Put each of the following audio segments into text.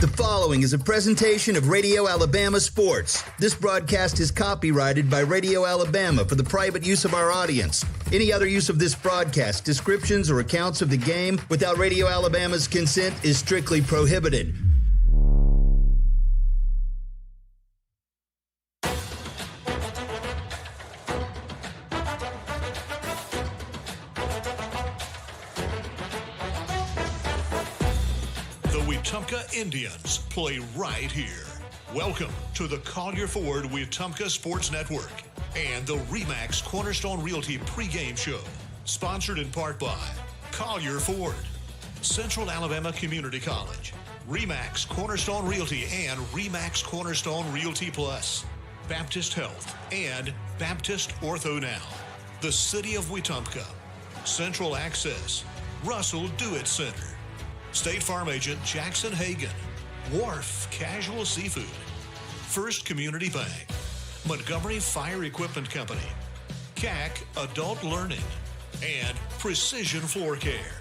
The following is a presentation of Radio Alabama Sports. This broadcast is copyrighted by Radio Alabama for the private use of our audience. Any other use of this broadcast, descriptions, or accounts of the game without Radio Alabama's consent is strictly prohibited. Wetumpka Indians play right here. Welcome to the Collier Ford Wetumpka Sports Network and the RE/MAX Cornerstone Realty pregame show, sponsored in part by Collier Ford, Central Alabama Community College, RE/MAX Cornerstone Realty and RE/MAX Cornerstone Realty Plus, Baptist Health, and Baptist Ortho Now, the City of Wetumpka, Central Access, Russell Do-It Center, State Farm Agent Jackson Hagan, Wharf Casual Seafood, First Community Bank, Montgomery Fire Equipment Company, CAC Adult Learning, and Precision Floor Care.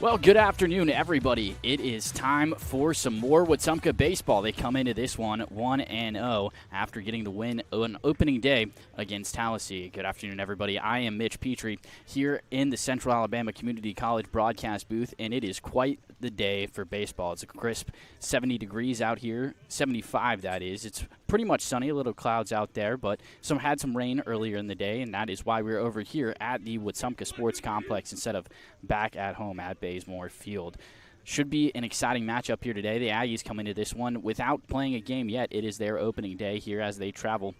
Well, good afternoon, everybody. It is time for some more Wetumpka baseball. They come into this one 1-0 after getting the win on opening day against Tallahassee. Good afternoon, everybody. I am Mitch Petrie here in the Central Alabama Community College broadcast booth, and it is quite the day for baseball. It's a crisp 70 degrees out here, 75 that is. It's pretty much sunny, a little clouds out there, but had some rain earlier in the day, and that is why we're over here at the Wetumpka Sports Complex instead of back at home at Baysmore Field. Should be an exciting matchup here today. The Aggies come into this one without playing a game yet. It is their opening day here as they travel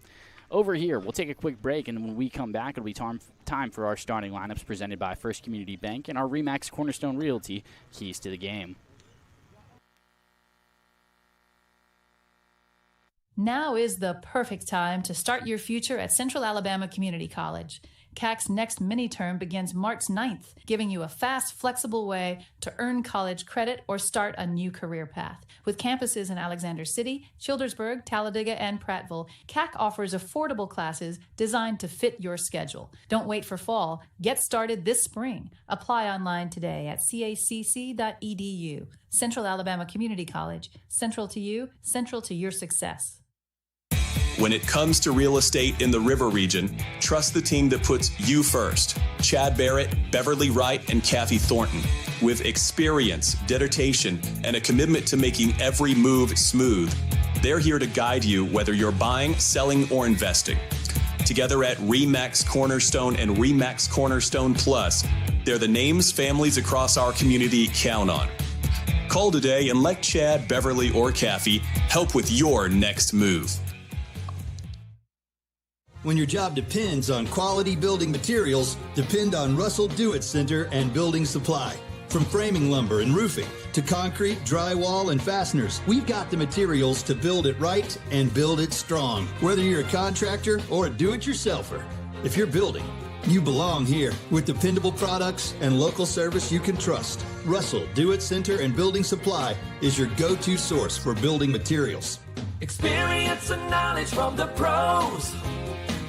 over here. We'll take a quick break, and when we come back, it'll be time for our starting lineups presented by First Community Bank and our RE/MAX Cornerstone Realty keys to the game. Now is the perfect time to start your future at Central Alabama Community College. CAC's next mini-term begins March 9th, giving you a fast, flexible way to earn college credit or start a new career path. With campuses in Alexander City, Childersburg, Talladega, and Prattville, CAC offers affordable classes designed to fit your schedule. Don't wait for fall. Get started this spring. Apply online today at cacc.edu. Central Alabama Community College. Central to you, central to your success. When it comes to real estate in the River region, trust the team that puts you first. Chad Barrett, Beverly Wright, and Kathy Thornton. With experience, dedication, and a commitment to making every move smooth, they're here to guide you whether you're buying, selling, or investing. Together at RE/MAX Cornerstone and RE/MAX Cornerstone Plus, they're the names families across our community count on. Call today and let Chad, Beverly, or Kathy help with your next move. When your job depends on quality building materials, depend on Russell Do-It Center and Building Supply. From framing lumber and roofing to concrete, drywall, and fasteners, we've got the materials to build it right and build it strong. Whether you're a contractor or a do-it-yourselfer, if you're building, you belong here with dependable products and local service you can trust. Russell Do-It Center and Building Supply is your go-to source for building materials. Experience and knowledge from the pros.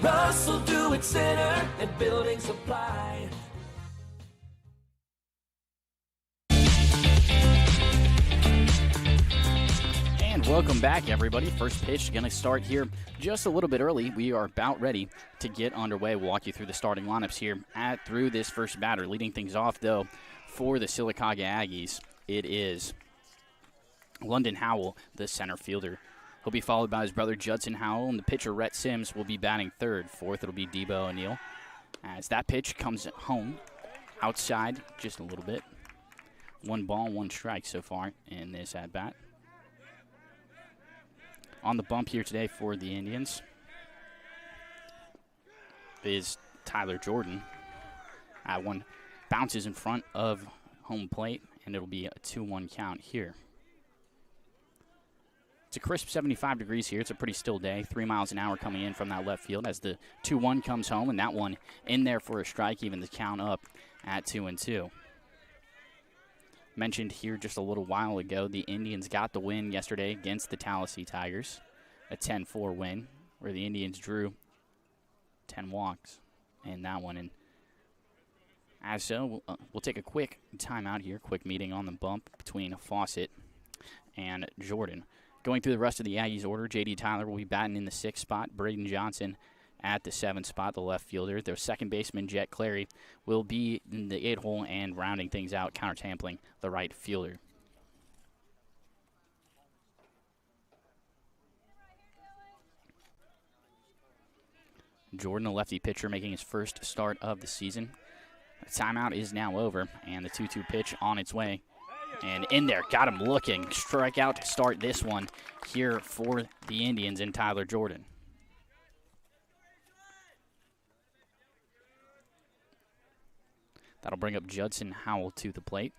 Russell Do-It Center and Building Supply. And welcome back, everybody. First pitch going to start here just a little bit early. We are about ready to get underway. We'll walk you through the starting lineups here through this first batter. Leading things off, though, for the Sylacauga Aggies, it is London Howell, the center fielder. He'll be followed by his brother Judson Howell, and the pitcher Rhett Sims will be batting third. Fourth, it'll be Debo O'Neill. As that pitch comes home, outside just a little bit. 1 ball, 1 strike so far in this at-bat. On the bump here today for the Indians is Tyler Jordan. One bounces in front of home plate, and it'll be a 2-1 count here. It's a crisp 75 degrees here. It's a pretty still day. 3 miles an hour coming in from that left field as the 2-1 comes home, and that one in there for a strike, even the count up at 2-2. Mentioned here just a little while ago, the Indians got the win yesterday against the Tallahassee Tigers, a 10-4 win, where the Indians drew 10 walks in that one. And As so, we'll take a quick timeout here, quick meeting on the bump between Fawcett and Jordan. Going through the rest of the Aggies order, J.D. Tyler will be batting in the 6th spot. Braden Johnson at the 7th spot, the left fielder. Their second baseman, Jet Clary, will be in the 8-hole and rounding things out, counter-tampling the right fielder. Jordan, a lefty pitcher, making his first start of the season. The timeout is now over, and the 2-2 pitch on its way. And in there, got him looking. Strikeout to start this one here for the Indians and Tyler Jordan. That'll bring up Judson Howell to the plate.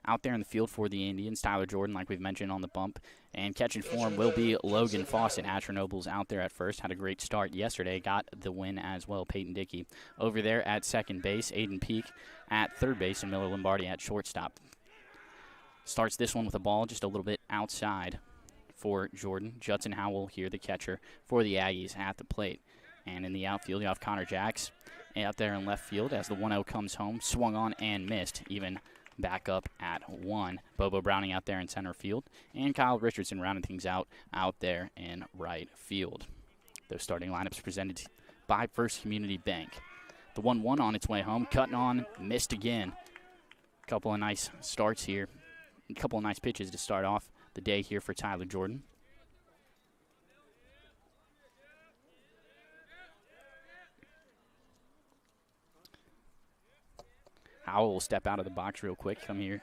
Out there in the field for the Indians, Tyler Jordan, like we've mentioned on the bump. And catching for him will be Logan Fawcett. Asher Noble's out there at first. Had a great start yesterday. Got the win as well. Peyton Dickey over there at second base. Aiden Peak at third base. And Miller Lombardi at shortstop. Starts this one with a ball just a little bit outside for Jordan. Judson Howell here, the catcher for the Aggies at the plate. And in the outfield, you have Connor Jacks out there in left field as the 1-0 comes home. Swung on and missed. Even back up at 1. Bobo Browning out there in center field. And Kyle Richardson rounding things out there in right field. Those starting lineups presented by First Community Bank. The 1-1 on its way home. Cutting on, missed again. A couple of nice starts here. A couple of nice pitches to start off the day here for Tyler Jordan. Howell will step out of the box real quick, come here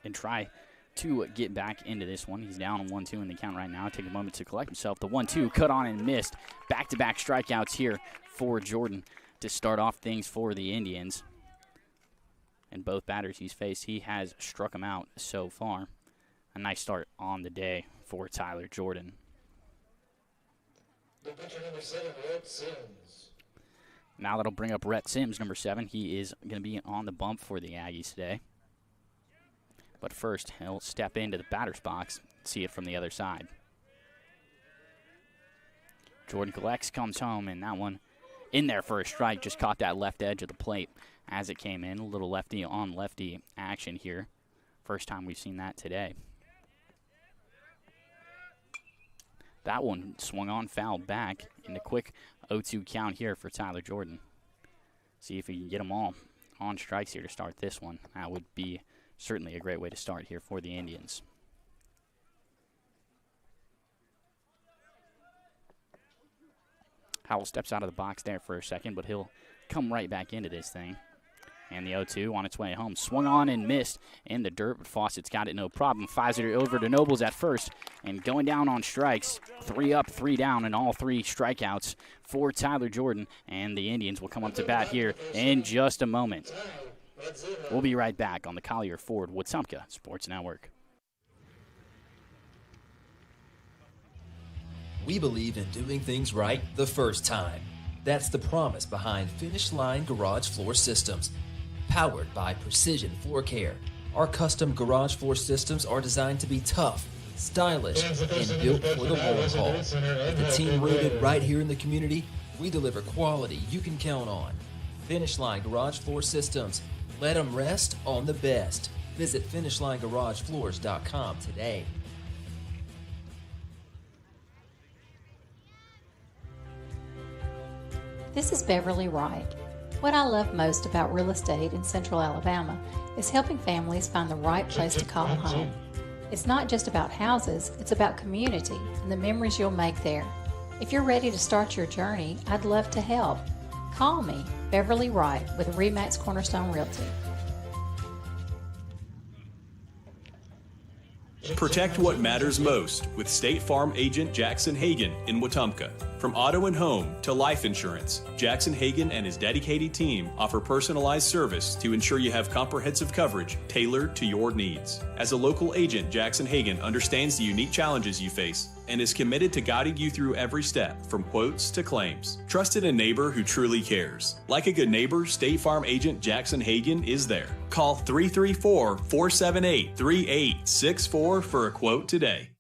and try to get back into this one. He's down on 1-2 in the count right now. Take a moment to collect himself. The 1-2 cut on and missed. Back-to-back strikeouts here for Jordan to start off things for the Indians. And both batters he's faced, he has struck them out so far. A nice start on the day for Tyler Jordan. The pitcher number 7, Rhett Sims. Now that'll bring up Rhett Sims, number 7. He is going to be on the bump for the Aggies today. But first, he'll step into the batter's box, see it from the other side. Jordan collects, comes home, and that one in there for a strike. Just caught that left edge of the plate as it came in. A little lefty on lefty action here. First time we've seen that today. That one swung on, fouled back, in the quick 0-2 count here for Tyler Jordan. See if he can get them all on strikes here to start this one. That would be certainly a great way to start here for the Indians. Howell steps out of the box there for a second, but he'll come right back into this thing. And the 0-2 on its way home. Swung on and missed in the dirt, but Fawcett's got it no problem. Fires it over to Nobles at first. And going down on strikes, 3 up, 3 down, and all 3 strikeouts for Tyler Jordan. And the Indians will come up to bat here in just a moment. We'll be right back on the Collier Ford Wetumpka Sports Network. We believe in doing things right the first time. That's the promise behind Finish Line Garage Floor Systems. Powered by Precision Floor Care, our custom garage floor systems are designed to be tough, stylish, and built for the long haul. With the team rooted right here in the community, we deliver quality you can count on. Finish Line Garage Floor Systems. Let them rest on the best. Visit FinishLineGarageFloors.com today. This is Beverly Wright. What I love most about real estate in Central Alabama is helping families find the right place to call home. It's not just about houses, it's about community and the memories you'll make there. If you're ready to start your journey, I'd love to help. Call me, Beverly Wright, with RE/MAX Cornerstone Realty. Protect what matters most with State Farm agent Jackson Hagan in Wetumpka. From auto and home to life insurance, Jackson Hagan and his dedicated team offer personalized service to ensure you have comprehensive coverage tailored to your needs. As a local agent, Jackson Hagan understands the unique challenges you face and is committed to guiding you through every step, from quotes to claims. Trusted a neighbor who truly cares. Like a good neighbor, State Farm agent Jackson Hagan is there. Call 334-478-3864 for a quote today.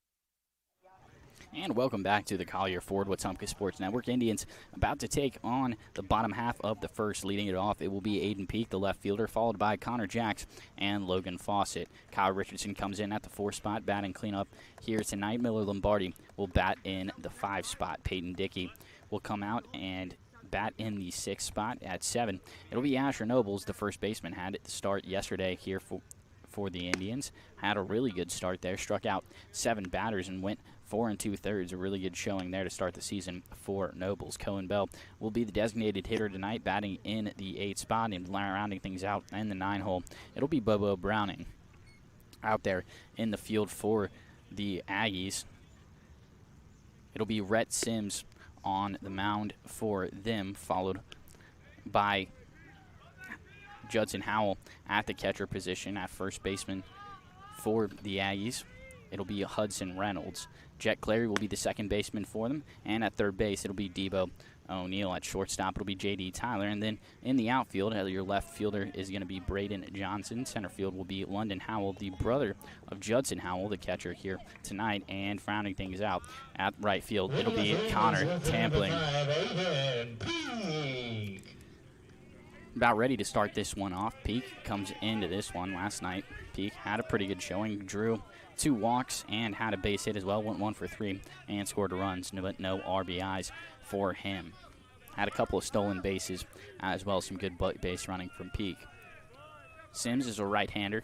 And welcome back to the Collier Ford Wetumpka Sports Network. Indians about to take on the bottom half of the first. Leading it off, it will be Aiden Peak, the left fielder, followed by Connor Jacks and Logan Fawcett. Kyle Richardson comes in at the 4 spot, batting cleanup here tonight. Miller Lombardi will bat in the 5 spot. Peyton Dickey will come out and bat in the 6 spot at 7. It'll be Asher Nobles, the first baseman, had it to start yesterday here for the Indians. Had a really good start there, struck out 7 batters and went 4 2/3, a really good showing there to start the season for Nobles. Cohen Bell will be the designated hitter tonight, batting in the 8 spot and rounding things out in the 9 hole. It'll be Bobo Browning out there in the field for the Aggies. It'll be Rhett Sims on the mound for them, followed by Judson Howell at the catcher position at first baseman for the Aggies. It'll be Hudson Reynolds. Jet Clary will be the second baseman for them. And at third base, it'll be Debo O'Neill. At shortstop, it'll be J.D. Tyler. And then in the outfield, your left fielder is going to be Braden Johnson. Center field will be London Howell, the brother of Judson Howell, the catcher here tonight. And rounding things out at right field, it'll be Connor Tampling. About ready to start this one off. Peak comes into this one last night. Peak had a pretty good showing, drew 2 walks and had a base hit as well, went 1 for 3 and scored runs, but no RBIs for him. Had a couple of stolen bases as well as some good base running from Peak. Sims is a right-hander.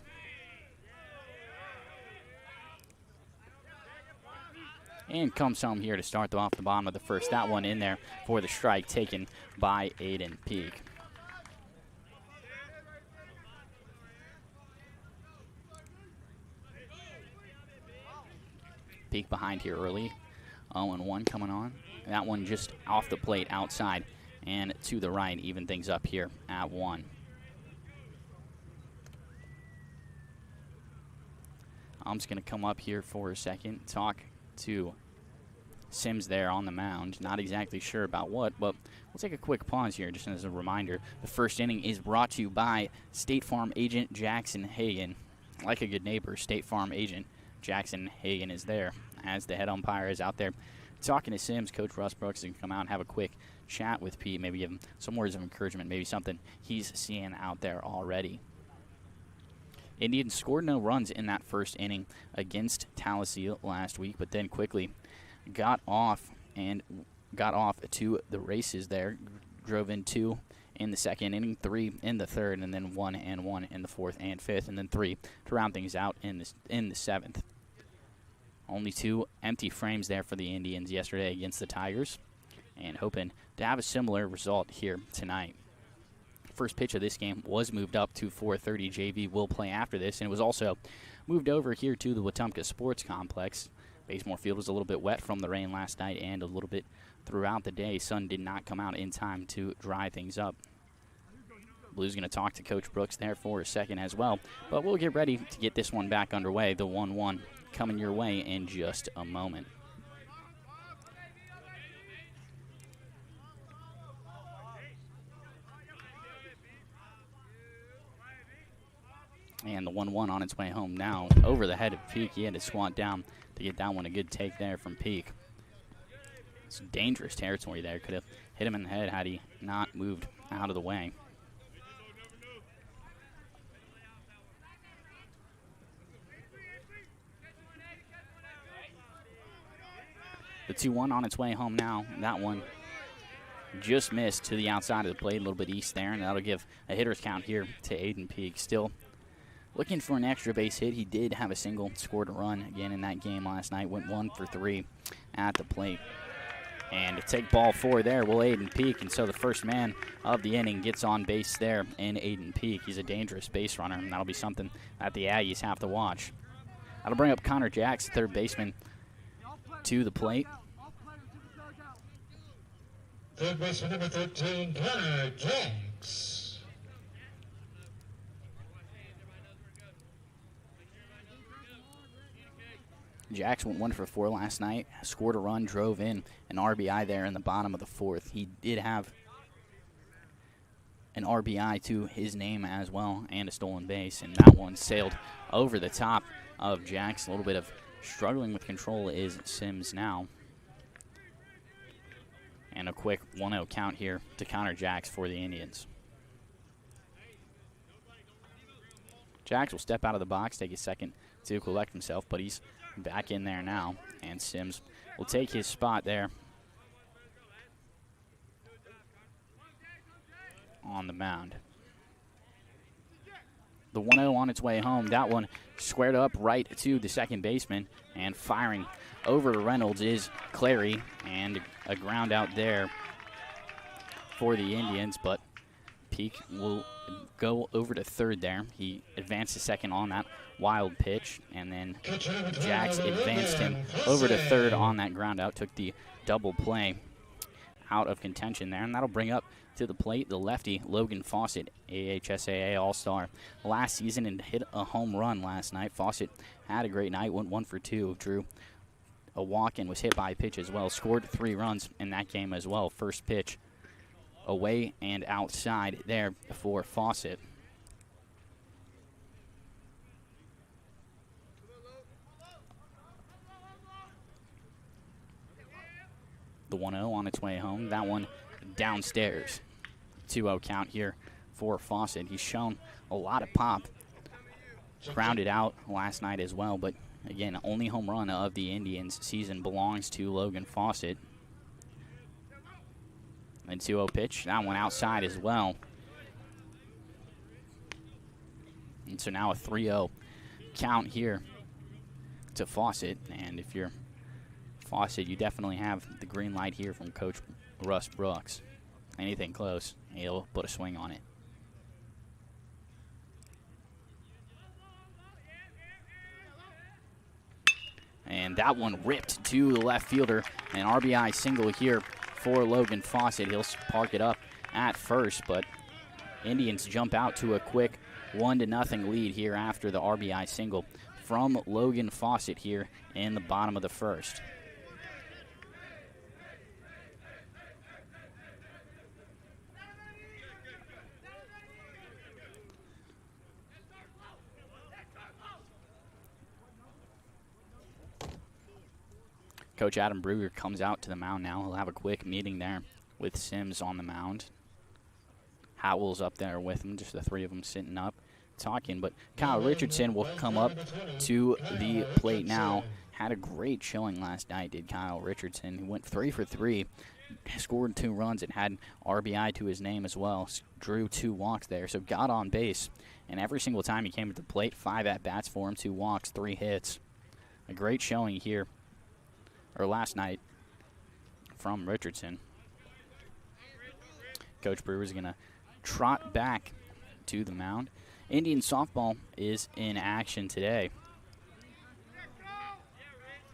And comes home here to start off the bottom of the first. That one in there for the strike taken by Aiden Peak. Peak behind here early. 0-1 coming on. That one just off the plate outside and to the right, even things up here at 1. I'm just going to come up here for a second, talk to Sims there on the mound. Not exactly sure about what, but we'll take a quick pause here just as a reminder. The first inning is brought to you by State Farm agent Jackson Hagan. Like a good neighbor, State Farm agent Jackson Hagan is there as the head umpire is out there talking to Sims. Coach Russ Brooks can come out and have a quick chat with Pete, maybe give him some words of encouragement, maybe something he's seeing out there already. Indians scored no runs in that first inning against Tallahassee last week, but then quickly got off to the races there. Drove in 2 in the second inning, 3 in the third, and then 1 and 1 in the fourth and fifth, and then 3 to round things out in the seventh. Only 2 empty frames there for the Indians yesterday against the Tigers, and hoping to have a similar result here tonight. First pitch of this game was moved up to 4:30. JV will play after this, and it was also moved over here to the Wetumpka Sports Complex. Basemore Field was a little bit wet from the rain last night and a little bit throughout the day. Sun did not come out in time to dry things up. Blue's going to talk to Coach Brooks there for a second as well, but we'll get ready to get this one back underway. The 1-1 coming your way in just a moment. And the 1-1 on its way home now over the head of Peak. He had to squat down to get that one. A good take there from Peak. It's dangerous territory there. Could have hit him in the head had he not moved out of the way. The 2-1 on its way home now. That one just missed to the outside of the plate, a little bit east there, and that'll give a hitter's count here to Aiden Peak. Still looking for an extra base hit. He did have a single, scored a run again in that game last night, went 1 for 3 at the plate. And to take ball 4 there will Aiden Peak, and so the first man of the inning gets on base there in Aiden Peak. He's a dangerous base runner, and that'll be something that the Aggies have to watch. That'll bring up Connor Jacks, third baseman, to the plate. Third baseman number 13, Connor Jacks. Jacks went 1 for 4 last night, scored a run, drove in an RBI there in the bottom of the fourth. He did have an RBI to his name as well and a stolen base, and that one sailed over the top of Jacks. A little bit of struggling with control is Sims now. quick 1-0 count here to Connor Jacks for the Indians. Jacks will step out of the box, take a second to collect himself, but he's back in there now, and Sims will take his spot there on the mound. The 1-0 on its way home. That one squared up right to the second baseman, and firing over to Reynolds is Clary, and a ground out there for the Indians, but Peak will go over to third there. He advanced to second on that wild pitch, and then Jacks advanced him over to third on that ground out, took the double play out of contention there, and that'll bring up to the plate the lefty Logan Fawcett, AHSAA All-Star last season, and hit a home run last night. Fawcett had a great night, went 1 for 2, drew a walk and was hit by a pitch as well, scored 3 runs in that game as well. First pitch away and outside there for Fawcett. The 1-0 on its way home. That one downstairs. 2-0 count here for Fawcett. He's shown a lot of pop. Grounded out last night as well, but again, only home run of the Indians season belongs to Logan Fawcett. And 2-0 pitch. That one outside as well. And so now a 3-0 count here to Fawcett. And if you're Fawcett, you definitely have the green light here from Coach Russ Brooks. Anything close, he'll put a swing on it. And that one ripped to the left fielder. An RBI single here for Logan Fawcett. He'll park it up at first, but Indians jump out to a quick 1-0 lead here after the RBI single from Logan Fawcett here in the bottom of the first. Coach Adam Brugger comes out to the mound now. He'll have a quick meeting there with Sims on the mound. Howell's up there with him, just the three of them sitting up talking. But Kyle Richardson will come up to the plate now. Had a great showing last night, did Kyle Richardson. He went 3 for 3, scored 2 runs, and had RBI to his name as well. Drew 2 walks there, so got on base. And every single time he came to the plate, 5 at-bats for him, 2 walks, 3 hits. A great showing here, or last night, from Richardson. Coach Brewer's going to trot back to the mound. Indian softball is in action today.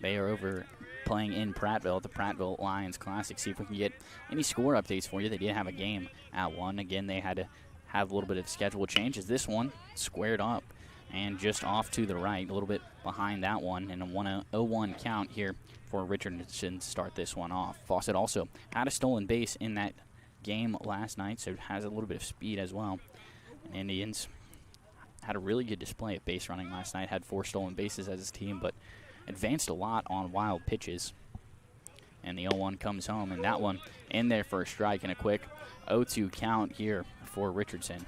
They are over playing in Prattville at the Prattville Lions Classic. See if we can get any score updates for you. They did have a game at 1. Again, they had to have a little bit of schedule changes. This one squared up and just off to the right, a little bit behind that one, and a 1-0-1 count here for Richardson to start this one off. Fawcett also had a stolen base in that game last night, so has a little bit of speed as well. And Indians had a really good display of base running last night, had 4 stolen bases as his team, but advanced a lot on wild pitches. And the 0-1 comes home, and that one in there for a strike and a quick 0-2 count here for Richardson.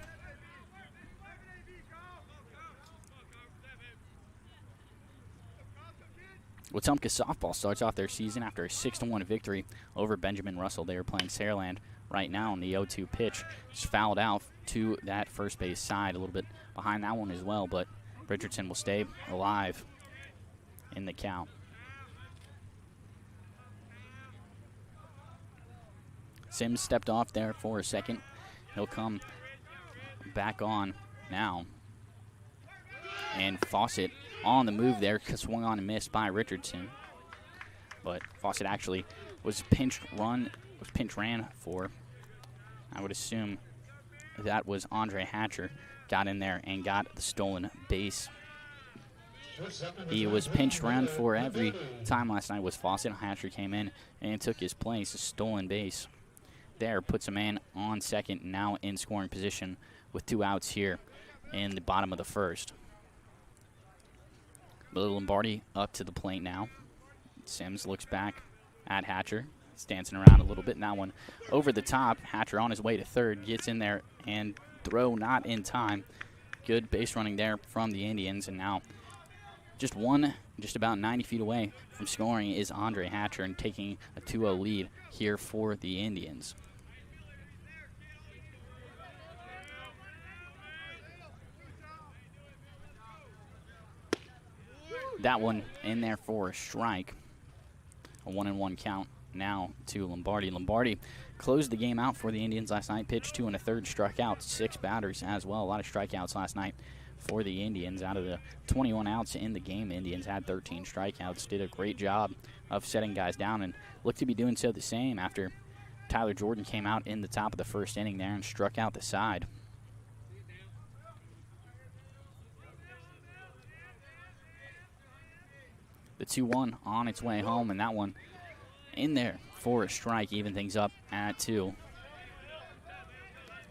Wetumpka softball starts off their season after a 6-1 victory over Benjamin Russell. They are playing Saraland right now, and the 0-2 pitch is fouled out to that first base side, a little bit behind that one as well, but Richardson will stay alive in the count. Sims stepped off there for a second. He'll come back on now. And Fawcett on the move there, swung on and missed by Richardson. But Fawcett actually was pinch ran for. I would assume that was Andre Hatcher. Got in there and got the stolen base. He was pinched run for every time last night was Fawcett. Hatcher came in and took his place. A stolen base there puts a man on second, now in scoring position with 2 outs here in the bottom of the first. Lombardi up to the plate now. Sims looks back at Hatcher. He's dancing around a little bit, and that one over the top. Hatcher on his way to third, gets in there, and throw not in time. Good base running there from the Indians, and now just about 90 feet away from scoring is Andre Hatcher, and taking a 2-0 lead here for the Indians. That one in there for a strike. A 1-1 count now to Lombardi. Lombardi closed the game out for the Indians last night. Pitched 2 1/3, struck out 6 batters as well. A lot of strikeouts last night for the Indians. Out of the 21 outs in the game, the Indians had 13 strikeouts. Did a great job of setting guys down and looked to be doing so the same after Tyler Jordan came out in the top of the first inning there and struck out the side. The 2-1 on its way home, and that one in there for a strike, even things up at 2.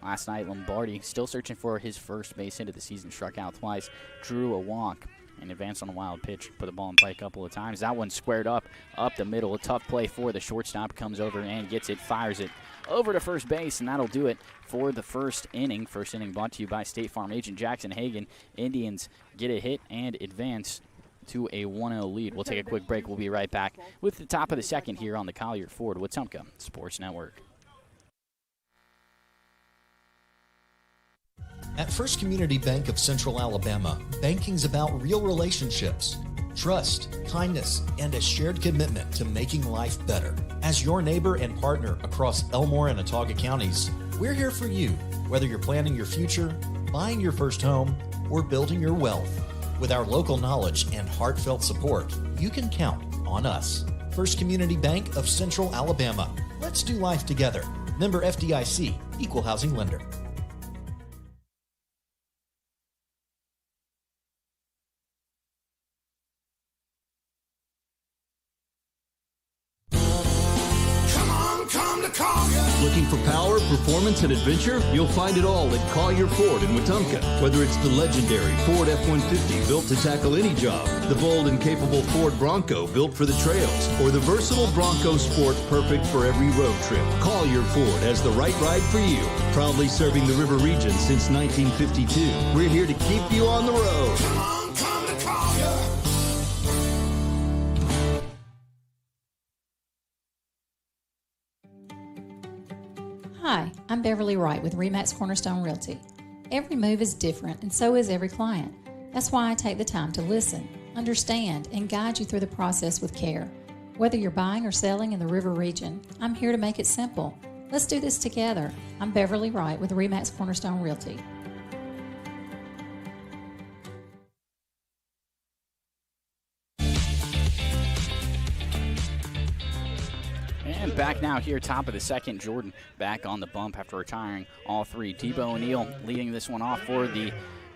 Last night, Lombardi, still searching for his first base hit of the season, struck out twice, drew a walk, and advanced on a wild pitch, put the ball in play a couple of times. That one squared up the middle. A tough play for the shortstop, comes over and gets it, fires it over to first base, and that'll do it for the first inning. First inning brought to you by State Farm agent Jackson Hagan. Indians get a hit and advance to a 1-0 lead. We'll take a quick break. We'll be right back with the top of the second here on the Collier Ford Wetumpka Sports Network. At First Community Bank of Central Alabama, banking's about real relationships, trust, kindness, and a shared commitment to making life better. As your neighbor and partner across Elmore and Autauga counties, we're here for you, whether you're planning your future, buying your first home, or building your wealth. With our local knowledge and heartfelt support, you can count on us. First Community Bank of Central Alabama. Let's do life together. Member FDIC, Equal Housing Lender. Looking for power, performance, and adventure? You'll find it all at Collier Ford in Wetumpka. Whether it's the legendary Ford F-150 built to tackle any job, the bold and capable Ford Bronco built for the trails, or the versatile Bronco Sport perfect for every road trip, Collier Ford has the right ride for you. Proudly serving the River region since 1952. We're here to keep you on the road. Come on, come to Collier. Hi, I'm Beverly Wright with RE/MAX Cornerstone Realty. Every move is different, and so is every client. That's why I take the time to listen, understand, and guide you through the process with care. Whether you're buying or selling in the River region, I'm here to make it simple. Let's do this together. I'm Beverly Wright with RE/MAX Cornerstone Realty. And back now here, top of the second. Jordan back on the bump after retiring all 3. Tebow O'Neill leading this one off for the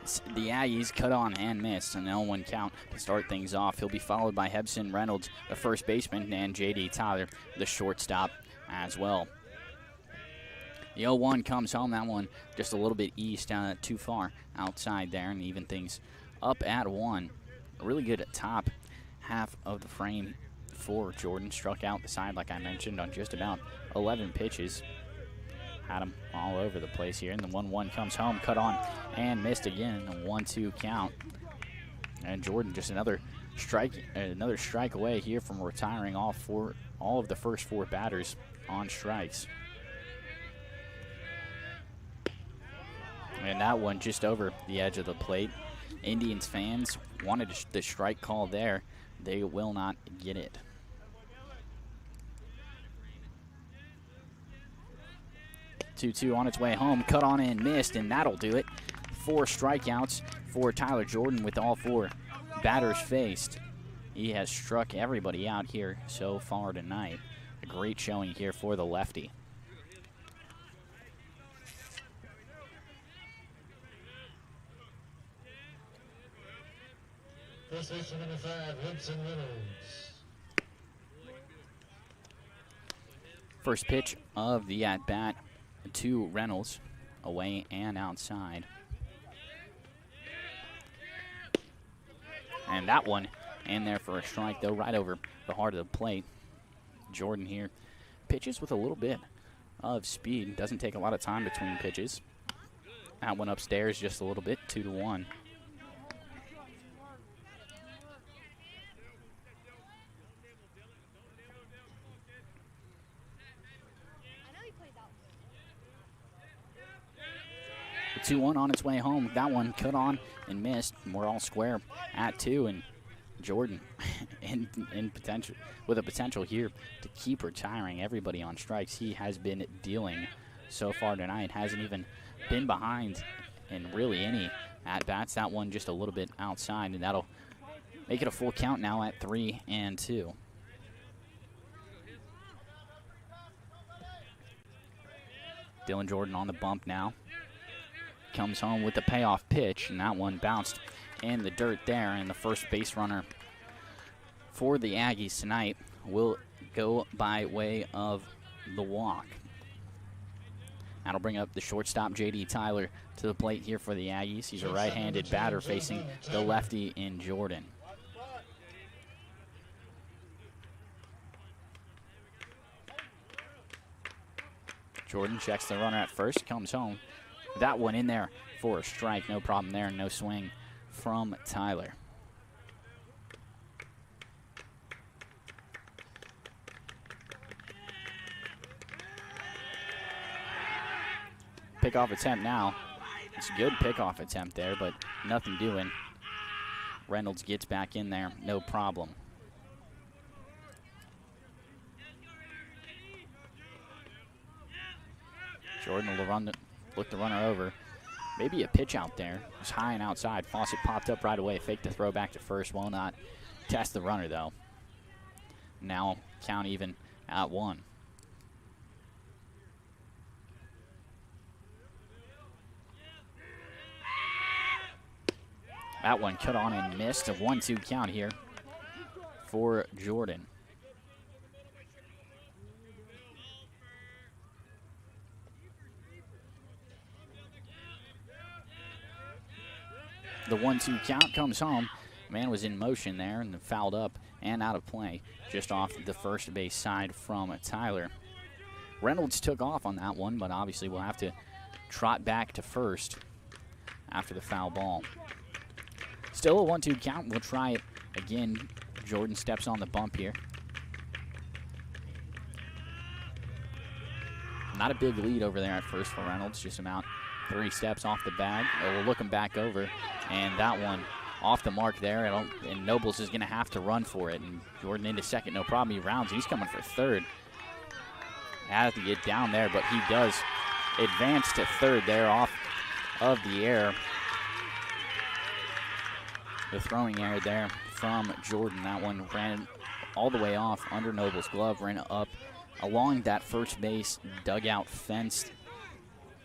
Aggies. Cut on and missed. An 0-1 count to start things off. He'll be followed by Hebson Reynolds, the first baseman, and J.D. Tyler, the shortstop, as well. The 0-1 comes home. That one just a little bit east, too far outside there, and even things up at 1. Really good at top half of the frame for Jordan. Struck out the side, like I mentioned, on just about 11 pitches. Had him all over the place here. And the 1-1 comes home. Cut on and missed again. A 1-2 count. And Jordan just another strike away here from retiring all of the first 4 batters on strikes. And that one just over the edge of the plate. Indians fans wanted the strike call there. They will not get it. Two on its way home. Cut on and missed, and that'll do it. 4 strikeouts for Tyler Jordan with all 4 batters faced. He has struck everybody out here so far tonight. A great showing here for the lefty. First baseman number 5, Hebson Reynolds. First pitch of the at-bat to Reynolds, away and outside. And that one in there for a strike, though, right over the heart of the plate. Jordan here pitches with a little bit of speed. Doesn't take a lot of time between pitches. That one upstairs just a little bit, 2-1. The 2-1 on its way home. That one cut on and missed. We're all square at 2, and Jordan in potential with a potential here to keep retiring everybody on strikes. He has been dealing so far tonight. Hasn't even been behind in really any at-bats. That one just a little bit outside, and that'll make it a full count now at 3-2. Dylan Jordan on the bump now. Comes home with the payoff pitch, and that one bounced in the dirt there, and the first base runner for the Aggies tonight will go by way of the walk. That'll bring up the shortstop, J.D. Tyler, to the plate here for the Aggies. He's a right-handed batter facing the lefty in Jordan. Jordan checks the runner at first, comes home. That one in there for a strike. No problem there. No swing from Tyler. Pickoff attempt now. It's a good pickoff attempt there, but nothing doing. Reynolds gets back in there. No problem. Jordan will look the runner over. Maybe a pitch out there. It was high and outside. Fawcett popped up right away. Faked the throw back to first. Will not test the runner, though. Now count even at 1. That one cut on and missed. A 1-2 count here for Jordan. The 1-2 count comes home. Man was in motion there and fouled up and out of play just off the first base side from Tyler. Reynolds took off on that one, but obviously we'll have to trot back to first after the foul ball. Still a 1-2 count. We'll try it again. Jordan steps on the bump here. Not a big lead over there at first for Reynolds, just about 3 steps off the bag. We'll look him back over, and that one off the mark there, and Nobles is going to have to run for it. And Jordan into second, no problem. He rounds. He's coming for third. Has to get down there, but he does advance to third there off of the air. The throwing error there from Jordan. That one ran all the way off under Noble's glove, ran up along that first base dugout fence,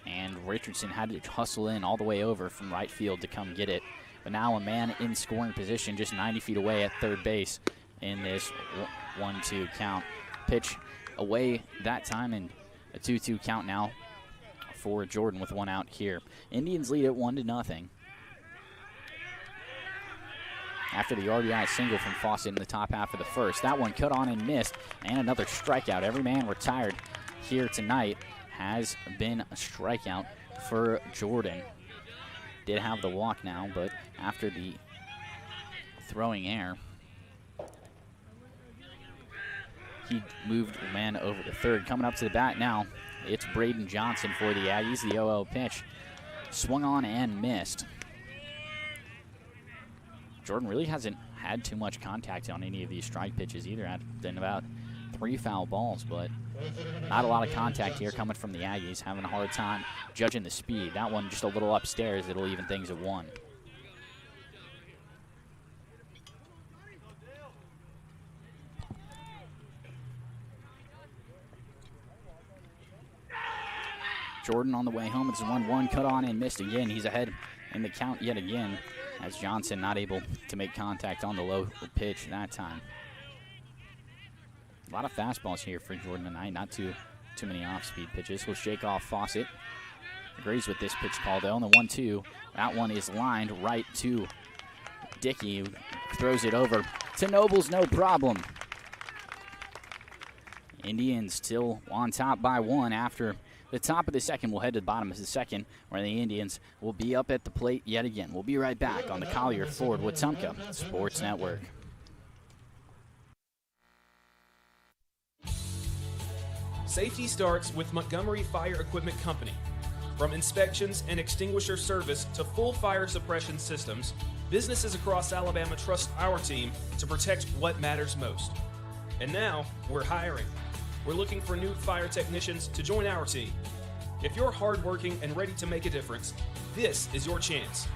and Richardson had to hustle in all the way over from right field to come get it. But now a man in scoring position just 90 feet away at third base in this 1-2 count. Pitch away that time, and a 2-2 count now for Jordan with 1 out here. Indians lead it 1-0. After the RBI single from Fawcett in the top half of the first. That one cut on and missed, and another strikeout. Every man retired here tonight has been a strikeout for Jordan. Did have the walk now, but after the throwing error, he moved the man over to third. Coming up to the bat now, it's Braden Johnson for the Aggies. The 0-0 pitch swung on and missed. Jordan really hasn't had too much contact on any of these strike pitches either. Had been about 3 foul balls, but not a lot of contact here coming from the Aggies. Having a hard time judging the speed. That one just a little upstairs. It'll even things at 1. Jordan on the way home. It's a 1-1. Cut on and missed again. He's ahead in the count yet again, as Johnson not able to make contact on the low pitch that time. A lot of fastballs here for Jordan tonight. Not too many off-speed pitches. We'll shake off Fawcett. Agrees with this pitch call, though. On the 1-2, that one is lined right to Dickey, who throws it over to Nobles, no problem. Indians still on top by 1 after the top of the second. We'll head to the bottom of the second, where the Indians will be up at the plate yet again. We'll be right back on the Collier Ford Wetumpka Sports Network. Safety starts with Montgomery Fire Equipment Company. From inspections and extinguisher service to full fire suppression systems, businesses across Alabama trust our team to protect what matters most. And now, we're hiring. We're looking for new fire technicians to join our team. If you're hardworking and ready to make a difference, this is your chance.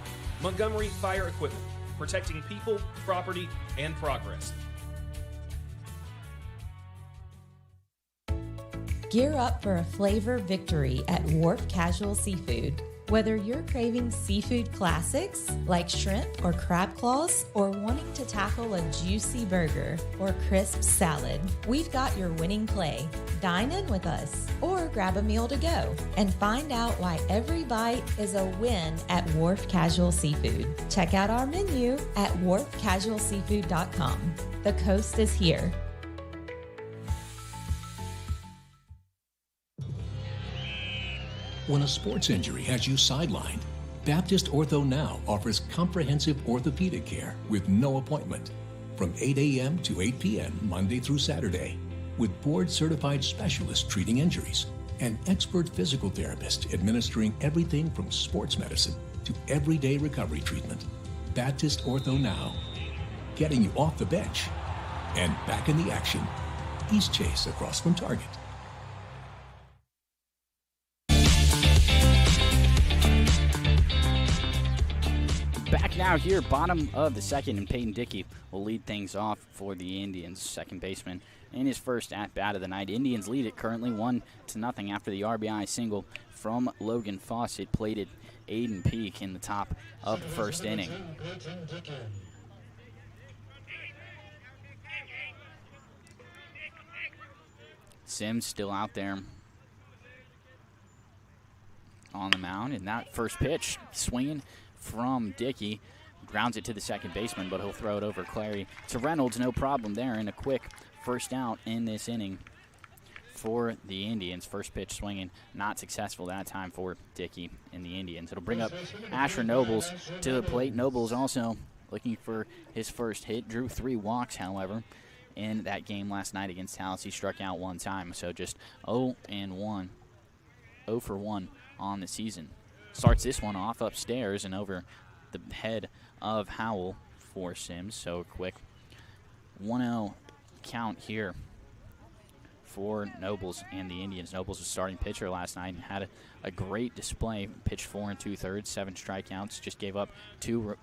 Montgomery Fire Equipment, protecting people, property, and progress. Gear up for a flavor victory at Wharf Casual Seafood. Whether you're craving seafood classics like shrimp or crab claws, or wanting to tackle a juicy burger or crisp salad, we've got your winning play. Dine in with us or grab a meal to go and find out why every bite is a win at Wharf Casual Seafood. Check out our menu at wharfcasualseafood.com. The coast is here. When a sports injury has you sidelined, Baptist Ortho Now offers comprehensive orthopedic care with no appointment from 8 a.m. to 8 p.m. Monday through Saturday, with board-certified specialists treating injuries and expert physical therapists administering everything from sports medicine to everyday recovery treatment. Baptist Ortho Now, getting you off the bench and back in the action. East Chase across from Target. Back now here, bottom of the second, and Peyton Dickey will lead things off for the Indians. Second baseman in his first at-bat of the night. Indians lead it currently 1-0 after the RBI single from Logan Fawcett plated Aiden Peak in the top of the first inning. Sims still out there on the mound, and that first pitch swinging from Dickey, grounds it to the second baseman, but he'll throw it over Clary to Reynolds. No problem there, and a quick first out in this inning for the Indians. First pitch swinging, not successful that time for Dickey and the Indians. It'll bring up Asher Nobles to the plate. Nobles also looking for his first hit. Drew 3 walks, however, in that game last night against Tallahassee. He struck out 1 time, so just 0 for 1 on the season. Starts this one off upstairs and over the head of Howell for Sims. So quick 1-0 count here for Nobles and the Indians. Nobles was starting pitcher last night and had a great display. Pitched 4 2/3, 7 strikeouts. Just gave up two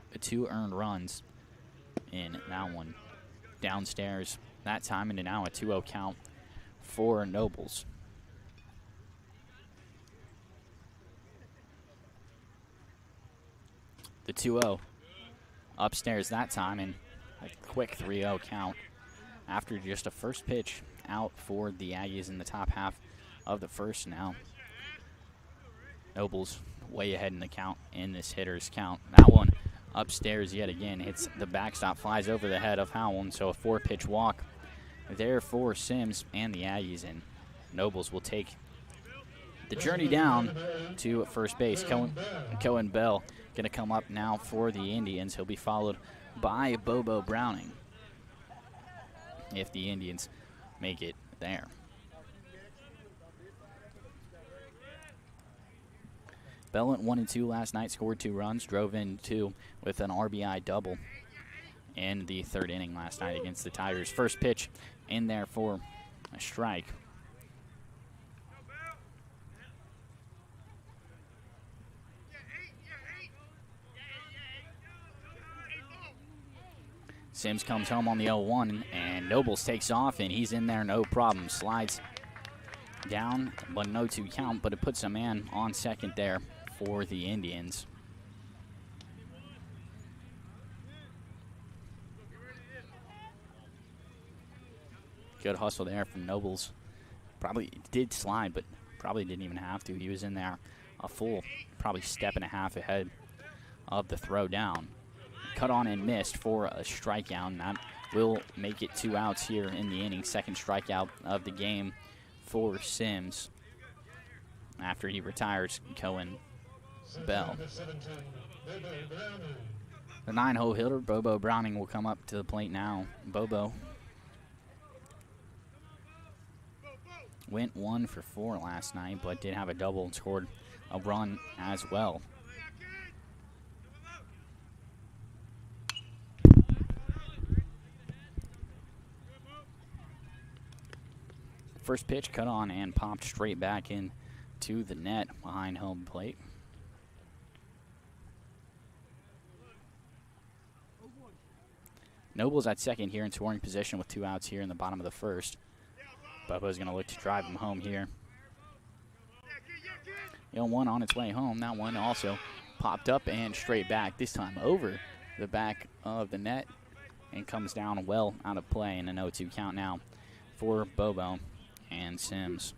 earned runs in that one. Downstairs that time, and now a 2-0 count for Nobles. The 2-0 upstairs that time, and a quick 3-0 count after just a first pitch out for the Aggies in the top half of the first. Now Nobles way ahead in the count in this hitter's count. That one upstairs yet again, hits the backstop, flies over the head of Howell, and so a 4-pitch walk there for Sims and the Aggies, and Nobles will take the journey down to first base. Cohen Bell going to come up now for the Indians. He'll be followed by Bobo Browning if the Indians make it there. Bell went 1-2 last night, scored 2 runs, drove in 2 with an RBI double in the third inning last night against the Tigers. First pitch in there for a strike. Sims comes home on the 0-1, and Nobles takes off, and he's in there, no problem. Slides down, but no 2 count, but it puts a man on second there for the Indians. Good hustle there from Nobles. Probably did slide, but probably didn't even have to. He was in there a full, probably step and a half ahead of the throw down. Cut on and missed for a strikeout, and that will make it 2 outs here in the inning. Second strikeout of the game for Sims after he retires Cohen Bell. The 9-hole hitter, Bobo Browning, will come up to the plate now. Bobo went 1 for 4 last night, but did have a double and scored a run as well. First pitch cut on and popped straight back in to the net behind home plate. Noble's at second here in scoring position with 2 outs here in the bottom of the first. Bobo's going to look to drive him home here. 0-1 on its way home. That one also popped up and straight back, this time over the back of the net, and comes down well out of play in an 0-2 count now for Bobo and Sims.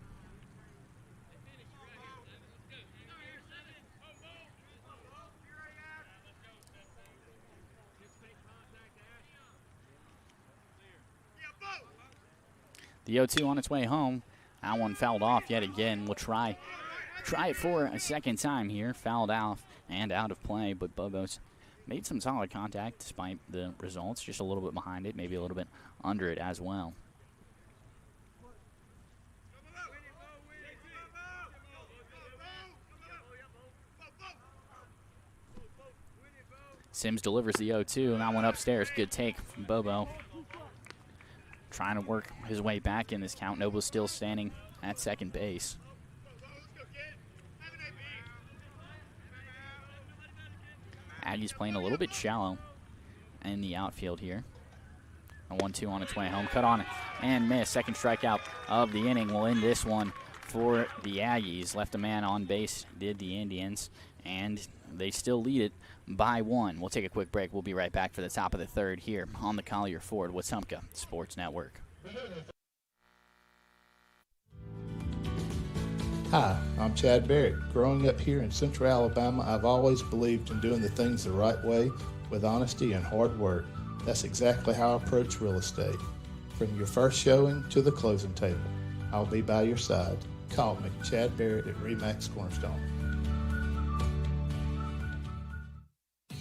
The 0-2 on its way home. That one fouled off yet again. We'll try it for a second time here. Fouled off and out of play, but Bobo's made some solid contact despite the results. Just a little bit behind it, maybe a little bit under it as well. Sims delivers the 0-2, and that one upstairs. Good take from Bobo. Trying to work his way back in this count. Noble's still standing at second base. Aggie's playing a little bit shallow in the outfield here. A 1-2 on its way home. Cut on and miss. Second strikeout of the inning will end this one for the Aggies. Left a man on base, did the Indians, and they still lead it by 1. We'll take a quick break. We'll be right back for the top of the third here on the Collier Ford Wetumpka Sports Network. Hi, I'm Chad Barrett. Growing up here in Central Alabama, I've always believed in doing the things the right way with honesty and hard work. That's exactly how I approach real estate. From your first showing to the closing table, I'll be by your side. Call me, Chad Barrett at RE/MAX Cornerstone.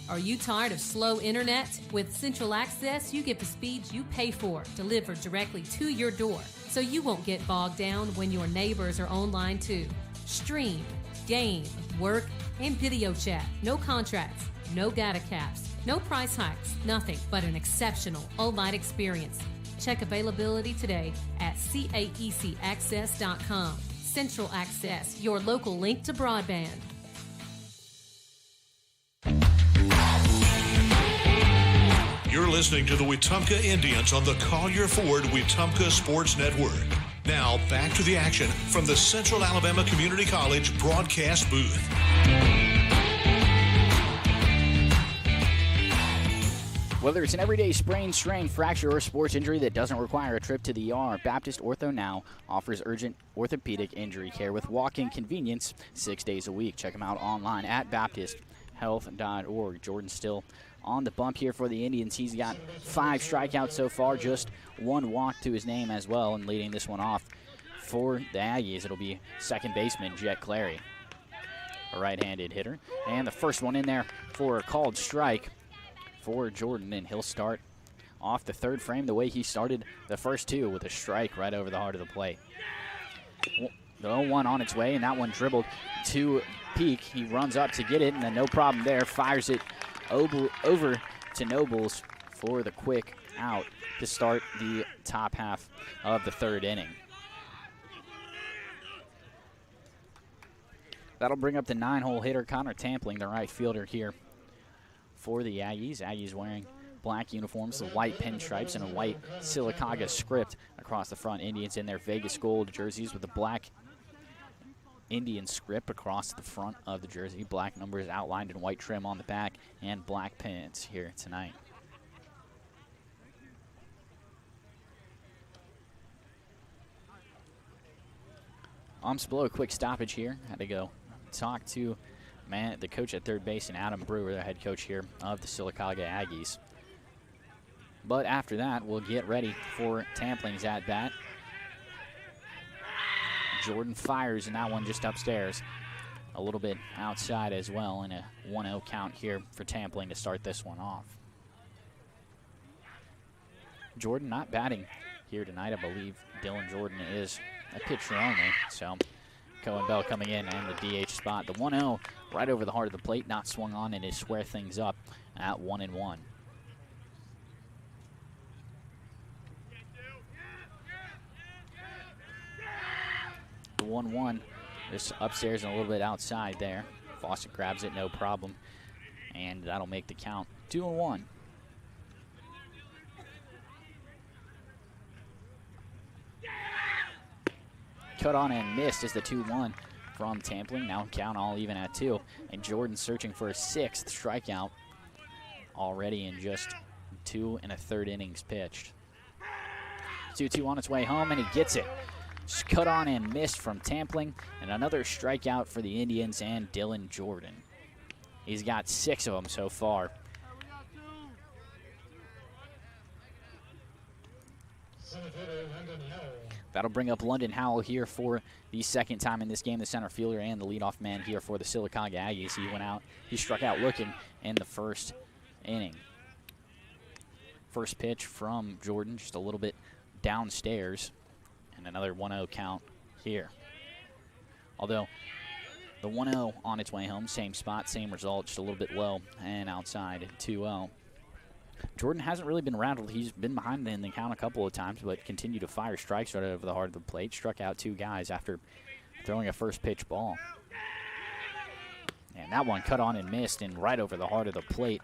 Are you tired of slow internet? With Central Access, you get the speeds you pay for delivered directly to your door, so you won't get bogged down when your neighbors are online too. Stream, game, work, and video chat. No contracts, no data caps, no price hikes, nothing but an exceptional all-night experience. Check availability today at caecaccess.com. Central Access, your local link to broadband. You're listening to the Wetumpka Indians on the Collier Ford Wetumpka Sports Network. Now, back to the action from the Central Alabama Community College broadcast booth. Whether it's an everyday sprain, strain, fracture, or sports injury that doesn't require a trip to the ER, Baptist Ortho Now offers urgent orthopedic injury care with walk-in convenience 6 days a week. Check them out online at baptisthealth.org. Jordan's still on the bump here for the Indians. He's got 5 strikeouts so far, just 1 walk to his name as well, and leading this one off for the Aggies, it'll be second baseman Jet Clary, a right-handed hitter. And the first one in there for a called strike for Jordan, and he'll start off the third frame the way he started the first 2, with a strike right over the heart of the plate. The 0-1 on its way, and that one dribbled to Peak. He runs up to get it, and then no problem there, fires it over to Nobles for the quick out to start the top half of the third inning. That'll bring up the 9-hole hitter, Connor Tampling, the right fielder here for the Aggies. Aggies wearing black uniforms, the white pinstripes, and a white Sylacauga script across the front. Indians in their Vegas gold jerseys with the black Indian script across the front of the jersey. Black numbers outlined in white trim on the back, and black pins here tonight. Umps below a quick stoppage here. Had to go talk to the coach at third base, and Adam Brewer, the head coach here of the Sylacauga Aggies. But after that, we'll get ready for Tampling's at-bat. Jordan fires, and that one just upstairs. A little bit outside as well, and a 1-0 count here for Tampling to start this one off. Jordan not batting here tonight. I believe Dylan Jordan is a pitcher only. So Cohen Bell coming in and the DH spot. The 1-0 right over the heart of the plate, not swung on, and is square things up at 1-1. The 1-1 just upstairs and a little bit outside there. Fawcett grabs it, no problem, and that'll make the count 2-1. Cut on and missed is the 2-1 from Tampling. Now count all even at 2. And Jordan searching for a 6th strikeout already in just 2 1/3 innings pitched. 2-2 on its way home, and he gets it. Just cut on and missed from Tampling, and another strikeout for the Indians and Dylan Jordan. He's got 6 of them so far. That'll bring up London Howell here for the second time in this game, the center fielder and the leadoff man here for the Sylacauga Aggies. He struck out looking in the first inning. First pitch from Jordan, just a little bit downstairs, and another 1-0 count here. Although the 1-0 on its way home, same spot, same result, just a little bit low and outside, 2-0. Jordan hasn't really been rattled. He's been behind in the count a couple of times, but continued to fire strikes right over the heart of the plate. Struck out 2 guys after throwing a first pitch ball. And that one cut on and missed, and right over the heart of the plate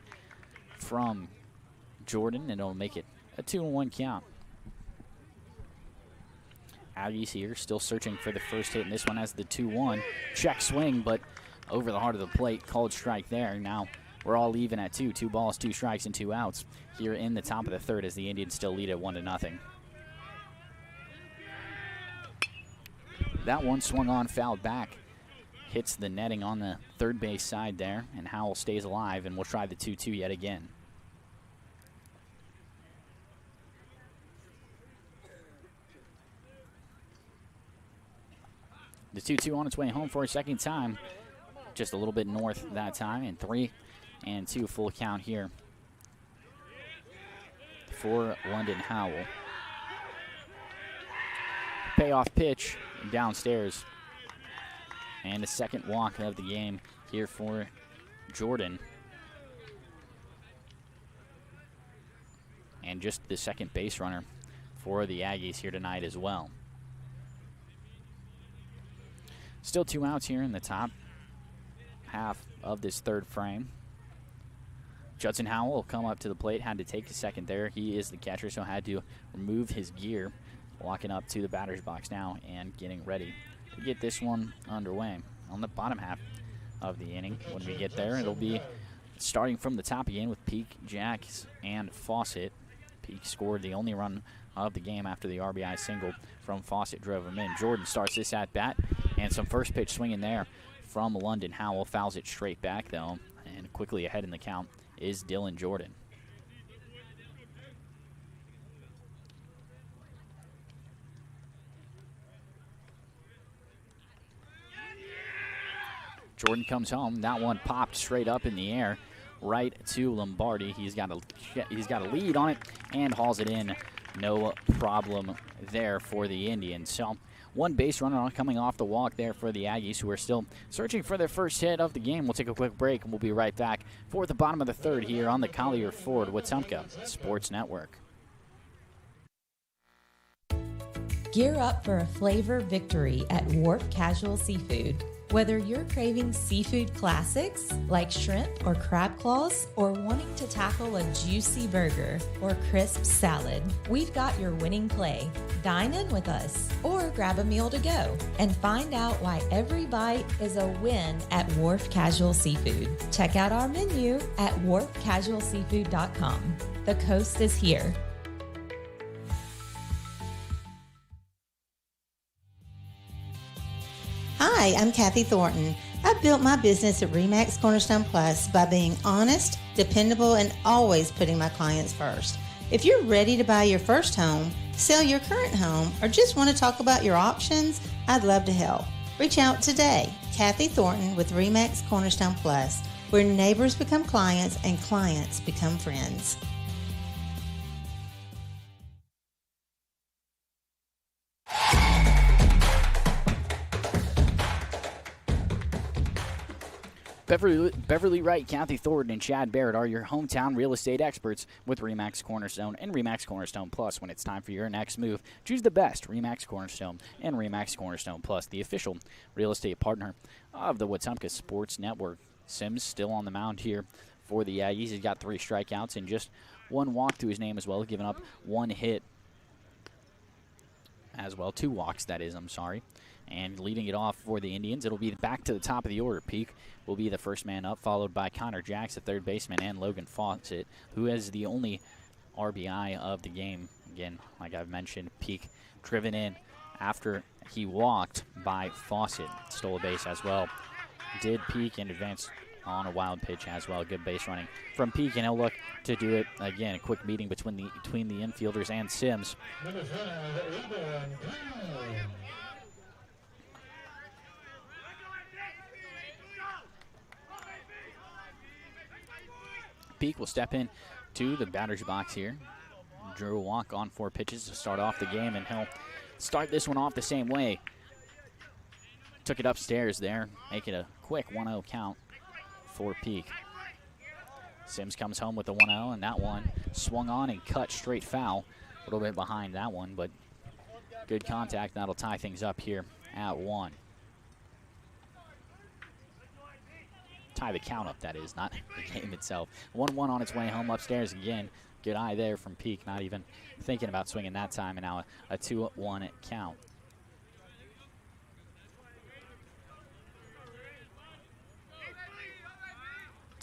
from Jordan, and it'll make it a 2-1 count. Aggies here still searching for the first hit, and this one has the 2-1. Check swing, but over the heart of the plate, called strike there. Now we're all even at 2. 2 balls, 2 strikes, and 2 outs here in the top of the third as the Indians still lead at 1-0. That one swung on, fouled back. Hits the netting on the third base side there, and Howell stays alive, and we'll try the 2-2 yet again. The 2-2 on its way home for a second time. Just a little bit north that time, and 3-2 full count here for London Howell. Payoff pitch downstairs. And the second walk of the game here for Jordan. And just the second base runner for the Aggies here tonight as well. Still 2 outs here in the top half of this third frame. Judson Howell will come up to the plate. Had to take a second there. He is the catcher, so had to remove his gear. Walking up to the batter's box now and getting ready to get this one underway. On the bottom half of the inning, when we get there, it'll be starting from the top again with Peak, Jacks, and Fawcett. Peak scored the only run of the game after the RBI single from Fawcett drove him in. Jordan starts this at bat, and some first pitch swinging there from London Howell. Fouls it straight back, though, and quickly ahead in the count is Dylan Jordan. Jordan comes home. That one popped straight up in the air, right to Lombardi. He's got a lead on it and hauls it in. No problem there for the Indians. So one base runner coming off the walk there for the Aggies, who are still searching for their first hit of the game. We'll take a quick break, and we'll be right back for the bottom of the third here on the Collier Ford Wetumpka Sports Network. Gear up for a flavor victory at Wharf Casual Seafood. Whether you're craving seafood classics like shrimp or crab claws, or wanting to tackle a juicy burger or crisp salad, we've got your winning play. Dine in with us or grab a meal to go and find out why every bite is a win at Wharf Casual Seafood. Check out our menu at wharfcasualseafood.com. The coast is here. Hi, I'm Kathy Thornton. I built my business at RE/MAX Cornerstone Plus by being honest, dependable, and always putting my clients first. If you're ready to buy your first home, sell your current home, or just want to talk about your options, I'd love to help. Reach out today. Kathy Thornton with RE/MAX Cornerstone Plus, where neighbors become clients and clients become friends. Beverly Wright, Kathy Thornton, and Chad Barrett are your hometown real estate experts with RE/MAX Cornerstone and RE/MAX Cornerstone Plus. When it's time for your next move, choose the best, RE/MAX Cornerstone and RE/MAX Cornerstone Plus, the official real estate partner of the Wetumpka Sports Network. Sims still on the mound here for the Aggies. He's got 3 strikeouts and just 1 walk to his name as well, giving up 1 hit as well. 2 walks, that is, I'm sorry. And leading it off for the Indians, it'll be back to the top of the order. Peak will be the first man up, followed by Connor Jacks, the third baseman, and Logan Fawcett, who has the only RBI of the game. Again, like I've mentioned, Peak driven in after he walked by Fawcett. Stole a base as well. Did Peak and advanced on a wild pitch as well. Good base running from Peak, and he'll look to do it again. A quick meeting between the infielders and Sims. Peak will step in to the batter's box here. Drew a walk on 4 pitches to start off the game, and he'll start this one off the same way. Took it upstairs there, make it a quick 1-0 count for Peak. Sims comes home with the 1-0, and that one swung on and cut straight foul. A little bit behind that one, but good contact. That'll tie things up here at 1. Tie the count up, that is, not the game itself. 1-1 on its way home upstairs again. Good eye there from Peak, not even thinking about swinging that time, and now a 2-1 count.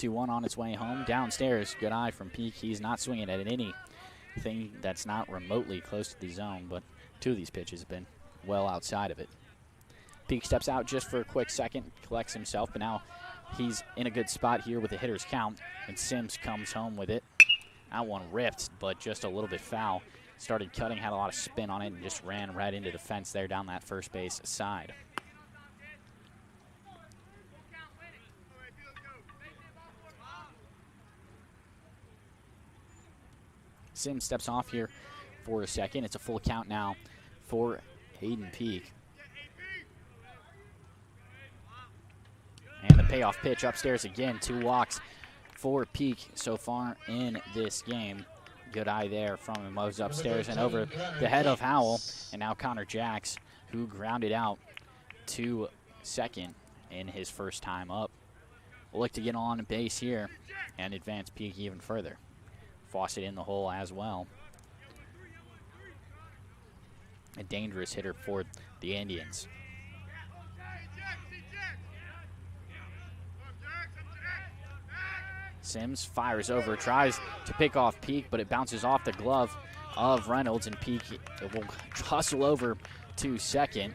On its way home. Downstairs, good eye from Peak. He's not swinging at anything that's not remotely close to the zone, but 2 of these pitches have been well outside of it. Peak steps out just for a quick second, collects himself, but now he's in a good spot here with the hitter's count, and Sims comes home with it. That one ripped, but just a little bit foul. Started cutting, had a lot of spin on it, and just ran right into the fence there down that first base side. Sims steps off here for a second. It's a full count now for Hayden Peak. And the payoff pitch upstairs again. 2 walks for Peak so far in this game. Good eye there from him. Moves upstairs and over the head of Howell. And now Connor Jacks, who grounded out to second in his first time up, will look to get on base here and advance Peak even further. Fawcett in the hole as well. A dangerous hitter for the Indians. Sims fires over, tries to pick off Peak, but it bounces off the glove of Reynolds, and Peak will hustle over to second.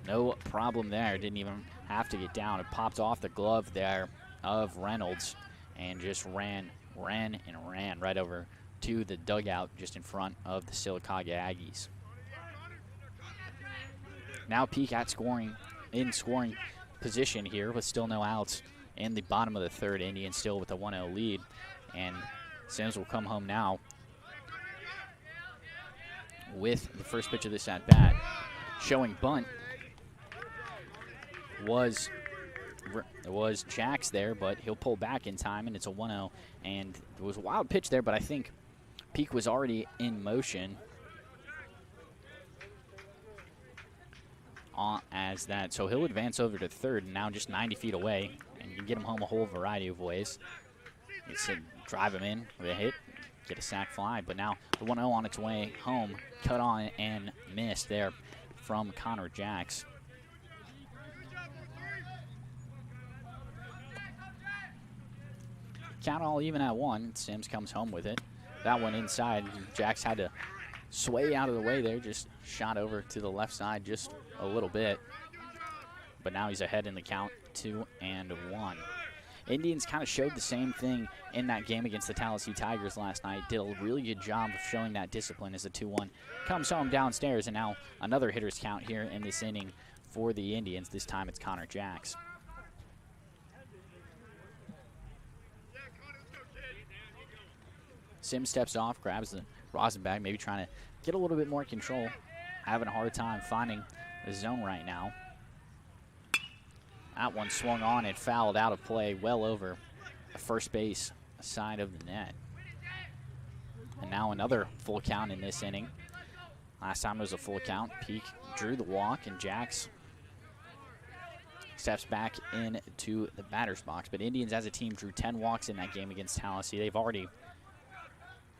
No problem there. Didn't even have to get down. It popped off the glove there of Reynolds and just ran right over to the dugout just in front of the Sylacauga Aggies. Now Peak in scoring position here with still no outs in the bottom of the third. Indians still with a 1-0 lead, and Sims will come home now with the first pitch of this at bat. Showing bunt was Jacks there, but he'll pull back in time, and it's a 1-0. And there was a wild pitch there, but I think Peak was already in motion as that. So he'll advance over to third, and now just 90 feet away, and you can get him home a whole variety of ways. You can drive him in with a hit, get a sac fly, but now the 1-0 on its way home, cut on and missed there from Connor Jacks. Count all even at 1. Sims comes home with it. That one inside. Jacks had to sway out of the way there, just shot over to the left side just a little bit. But now he's ahead in the count, 2-1. Indians kind of showed the same thing in that game against the Tallahassee Tigers last night. Did a really good job of showing that discipline as the 2-1 comes home downstairs. And now another hitter's count here in this inning for the Indians. This time it's Connor Jacks. Sims steps off, grabs the rosin bag, maybe trying to get a little bit more control. Having a hard time finding the zone right now. That one swung on and fouled out of play well over the first base side of the net. And now another full count in this inning. Last time it was a full count. Peak drew the walk, and Jacks steps back into the batter's box. But Indians as a team drew 10 walks in that game against Tallahassee. They've already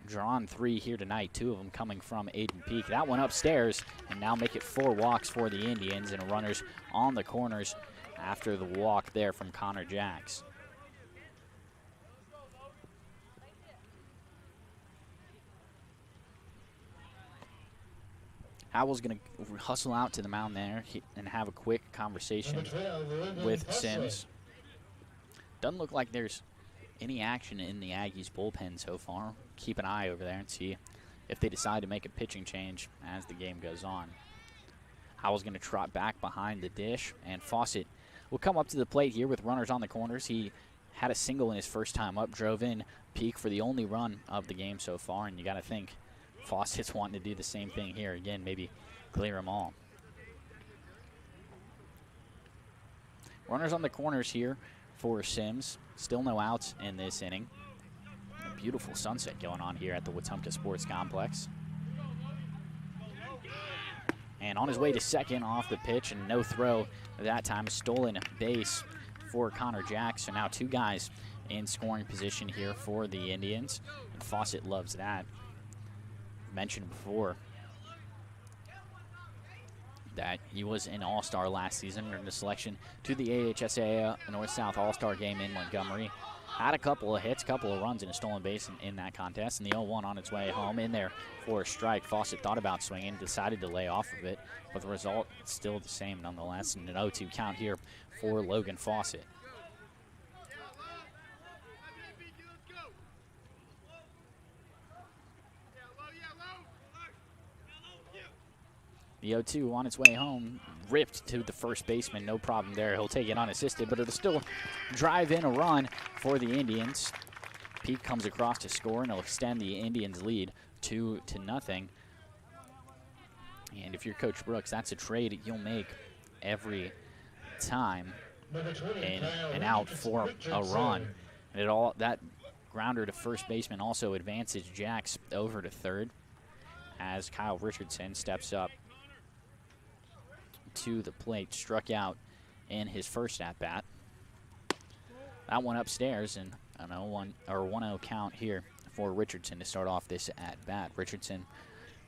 drawn 3 here tonight, 2 of them coming from Aiden Peak. That one upstairs, and now make it 4 walks for the Indians, and runners on the corners after the walk there from Connor Jacks. Howell's going to hustle out to the mound there and have a quick conversation with Sims. Doesn't look like there's any action in the Aggies bullpen so far. Keep an eye over there and see if they decide to make a pitching change as the game goes on. Howell's going to trot back behind the dish, and Fawcett will come up to the plate here with runners on the corners. He had a single in his first time up, drove in Peak for the only run of the game so far, and you got to think Fawcett's wanting to do the same thing here again, maybe clear them all. Runners on the corners here for Sims. Still no outs in this inning. A beautiful sunset going on here at the Wetumpka Sports Complex. And on his way to second off the pitch, and no throw that time. A stolen base for Connor Jacks. So now 2 guys in scoring position here for the Indians. And Fawcett loves that. Mentioned before that he was an All-Star last season, earned a selection to the AHSA North-South All-Star game in Montgomery. Had a couple of hits, couple of runs, and a stolen base in that contest. And the 0-1 on its way home in there for a strike. Fawcett thought about swinging, decided to lay off of it, but the result is still the same nonetheless. And an 0-2 count here for Logan Fawcett. The 0-2 on its way home, ripped to the first baseman, no problem there. He'll take it unassisted, but it'll still drive in a run for the Indians. Peak comes across to score, and it'll extend the Indians' lead 2-0. And if you're Coach Brooks, that's a trade you'll make every time, and out for a run. And that grounder to first baseman also advances Jacks over to third as Kyle Richardson steps up to the plate, struck out in his first at-bat. That one upstairs, and an 1-0 count here for Richardson to start off this at-bat. Richardson,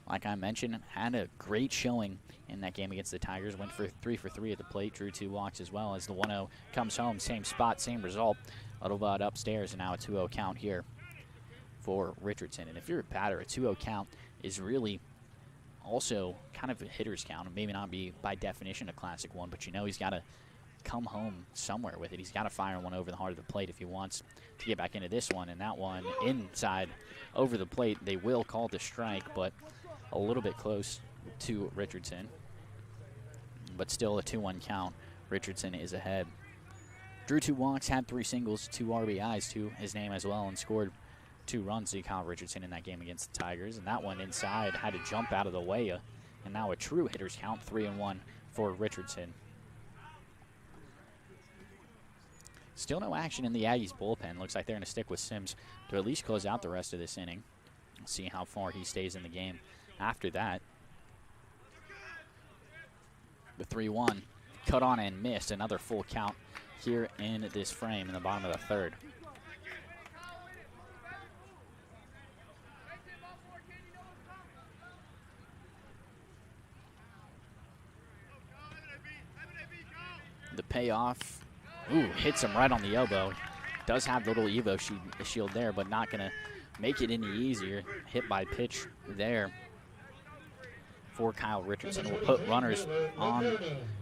like I mentioned, had a great showing in that game against the Tigers. Went for 3 for 3 at the plate, drew 2 walks as well as the 1-0 comes home. Same spot, same result. Little bit upstairs, and now a 2-0 count here for Richardson. And if you're a batter, a 2-0 count is really also kind of a hitter's count, and maybe not be by definition a classic one, but you know he's got to come home somewhere with it. He's got to fire one over the heart of the plate if he wants to get back into this one, and that one inside over the plate. They will call the strike, but a little bit close to Richardson, but still a 2-1 count. Richardson is ahead. Drew 2 walks, had 3 singles, 2 RBIs to his name as well, and scored 2 runs to Kyle Richardson in that game against the Tigers. And that one inside had to jump out of the way. And now a true hitter's count, 3-1 for Richardson. Still no action in the Aggies bullpen. Looks like they're going to stick with Sims to at least close out the rest of this inning. We'll see how far he stays in the game after that. The 3-1 cut on and missed. Another full count here in this frame in the bottom of the third. The payoff, hits him right on the elbow. Does have the little Evo shield there, but not going to make it any easier. Hit by pitch there for Kyle Richardson. Will put runners on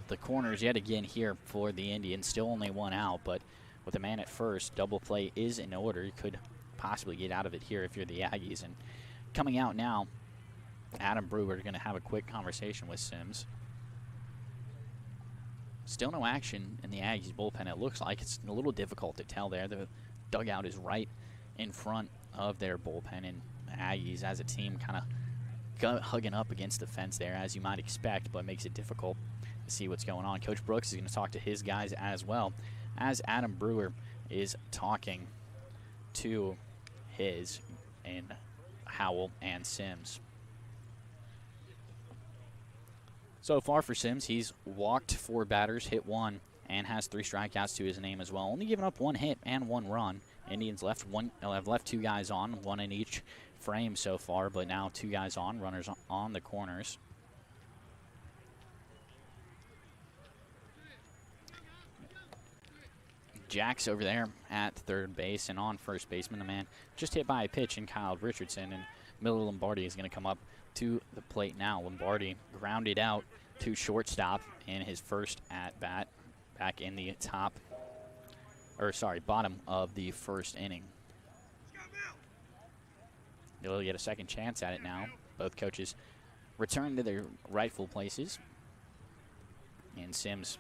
the corners yet again here for the Indians. Still only 1 out, but with a man at first. Double play is in order. You could possibly get out of it here if you're the Aggies. And coming out now, Adam Brewer going to have a quick conversation with Sims. Still no action in the Aggies bullpen. It looks like it's a little difficult to tell there. The dugout is right in front of their bullpen, and Aggies as a team kind of hugging up against the fence there, as you might expect, but makes it difficult to see what's going on. Coach Brooks is going to talk to his guys as well, as Adam Brewer is talking to his and Howell and Sims. So far for Sims, he's walked 4 batters, hit 1, and has 3 strikeouts to his name as well. Only giving up 1 hit and 1 run. Indians have left 2 guys on, 1 in each frame so far, but now 2 guys on, runners on the corners. Jack's over there at third base, and on first baseman, the man just hit by a pitch in Kyle Richardson, and Miller Lombardi is going to come up to the plate now. Lombardi grounded out to shortstop in his first at-bat back in the bottom of the first inning. They'll get a second chance at it now. Both coaches return to their rightful places. And Sims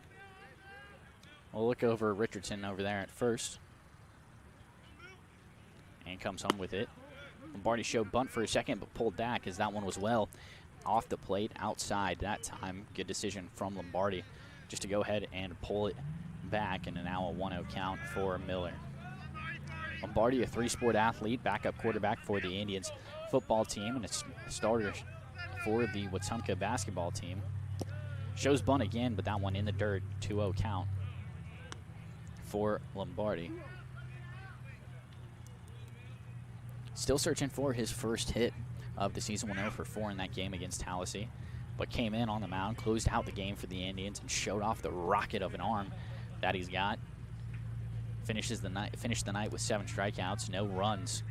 will look over Richardson over there at first. And comes home with it. Lombardi showed bunt for a second, but pulled back as that one was well off the plate outside that time. Good decision from Lombardi just to go ahead and pull it back, and now a 1-0 count for Miller. Lombardi, a 3-sport athlete, backup quarterback for the Indians football team, and a starter for the Wetumpka basketball team. Shows bunt again, but that one in the dirt. 2-0 count for Lombardi. Still searching for his first hit of the season. 1-0 for 4 in that game against Tallahassee, but came in on the mound, closed out the game for the Indians, and showed off the rocket of an arm that he's got. Finished the night with 7 strikeouts, no runs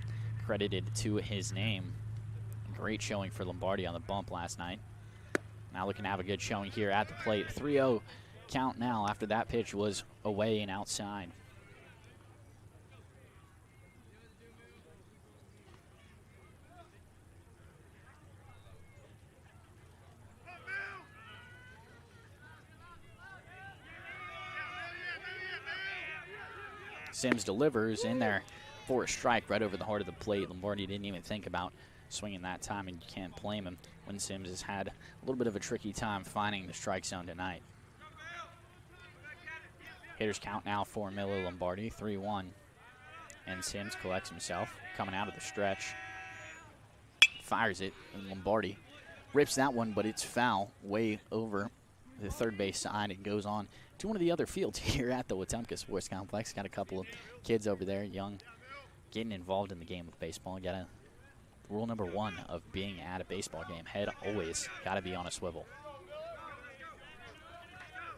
credited to his name. Great showing for Lombardi on the bump last night. Now looking to have a good showing here at the plate. 3-0 count now after that pitch was away and outside. Sims delivers in there for a strike right over the heart of the plate. Lombardi didn't even think about swinging that time, and you can't blame him when Sims has had a little bit of a tricky time finding the strike zone tonight. Hitters count now for Miller Lombardi, 3-1. And Sims collects himself, coming out of the stretch. Fires it, and Lombardi rips that one, but it's foul way over the third base side. It goes on to one of the other fields here at the Wetumpka Sports Complex. Got a couple of kids over there, young, getting involved in the game with baseball. Got a rule number 1 of being at a baseball game. Head always got to be on a swivel.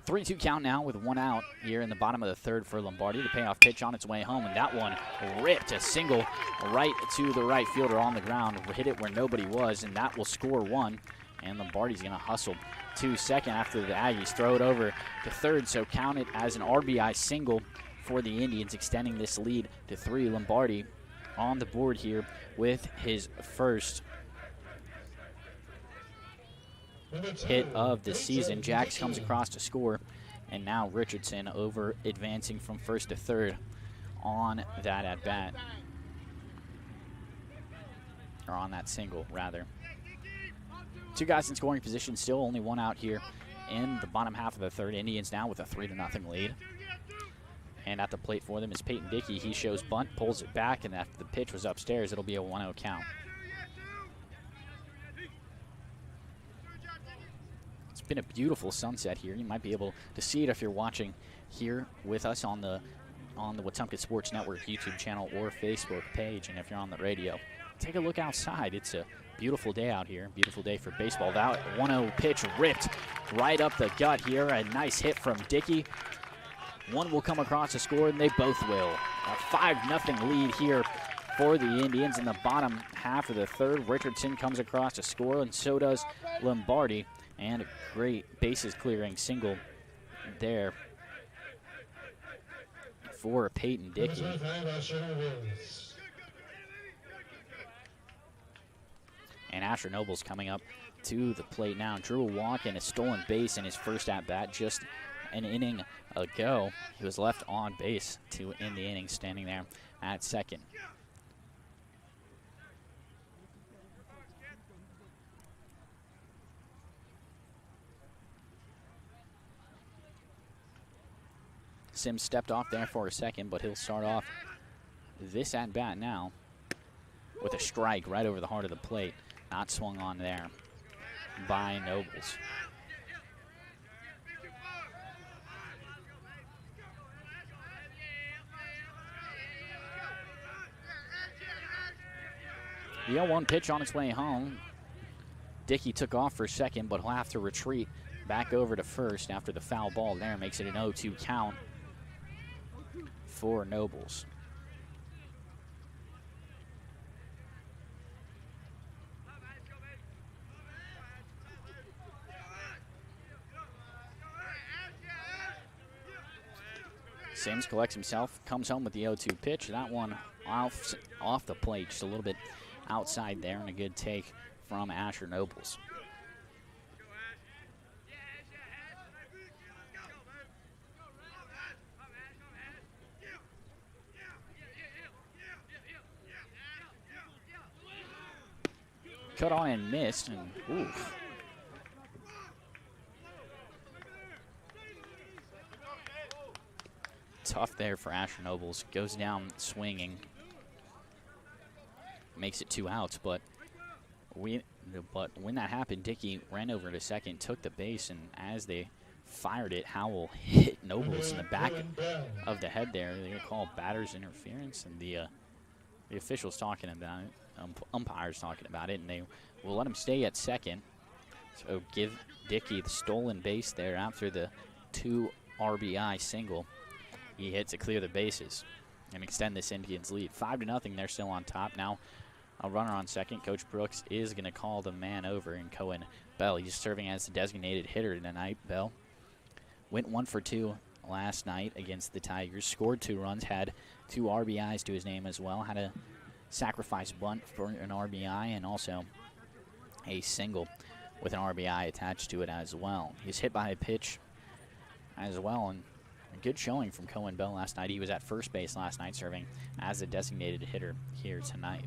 3-2 count now with 1 out here in the bottom of the third for Lombardi. The payoff pitch on its way home, and that one ripped a single right to the right fielder on the ground. Hit it where nobody was, and that will score 1. And Lombardi's going to hustle to second after the Aggies throw it over to third. So count it as an RBI single for the Indians, extending this lead to 3. Lombardi on the board here with his first hit of the season. Jacks comes across to score, and now Richardson over advancing from first to third on that at-bat. Or on that single, rather. 2 guys in scoring position, still only 1 out here in the bottom half of the third. Indians now with a 3-0 lead. And at the plate for them is Peyton Dickey. He shows bunt, pulls it back, and after the pitch was upstairs, it'll be a 1-0 count. It's been a beautiful sunset here. You might be able to see it if you're watching here with us on the Wetumpka Sports Network YouTube channel or Facebook page. And if you're on the radio, take a look outside. It's a beautiful day out here. Beautiful day for baseball. That 1-0 pitch ripped right up the gut here. A nice hit from Dickey. One will come across to score, and they both will. A 5-0 lead here for the Indians in the bottom half of the third. Richardson comes across to score, and so does Lombardi. And a great bases-clearing single there for Peyton Dickey. And Asher Noble's coming up to the plate now. Drew a walk and a stolen base in his first at-bat just an inning ago. He was left on base to end the inning, standing there at second. Sims stepped off there for a second, but he'll start off this at-bat now with a strike right over the heart of the plate. Not swung on there by Nobles. The 0-1 pitch on its way home. Dickey took off for a second, but he'll have to retreat back over to first after the foul ball there. Makes it an 0-2 count for Nobles. Sims collects himself, comes home with the 0-2 pitch. That one off the plate, just a little bit outside there, and a good take from Asher Nobles. Cut on and missed, and oof. Tough there for Asher Nobles. Goes down swinging. Makes it 2 outs, but when that happened, Dickey ran over to second, took the base, and as they fired it, Howell hit Nobles in the back of the head there. They're going to call batter's interference, and the officials talking about it, umpires talking about it, and they will let him stay at second. So give Dickey the stolen base there after the 2 RBI single. He hit to clear the bases and extend this Indians lead. 5-0, they're still on top. Now a runner on second. Coach Brooks is going to call the man over, and Cohen Bell, he's serving as the designated hitter tonight. Bell went 1 for 2 last night against the Tigers. Scored 2 runs, had 2 RBIs to his name as well. Had a sacrifice bunt for an RBI and also a single with an RBI attached to it as well. He's hit by a pitch as well, and a good showing from Cohen Bell last night. He was at first base last night, serving as a designated hitter here tonight.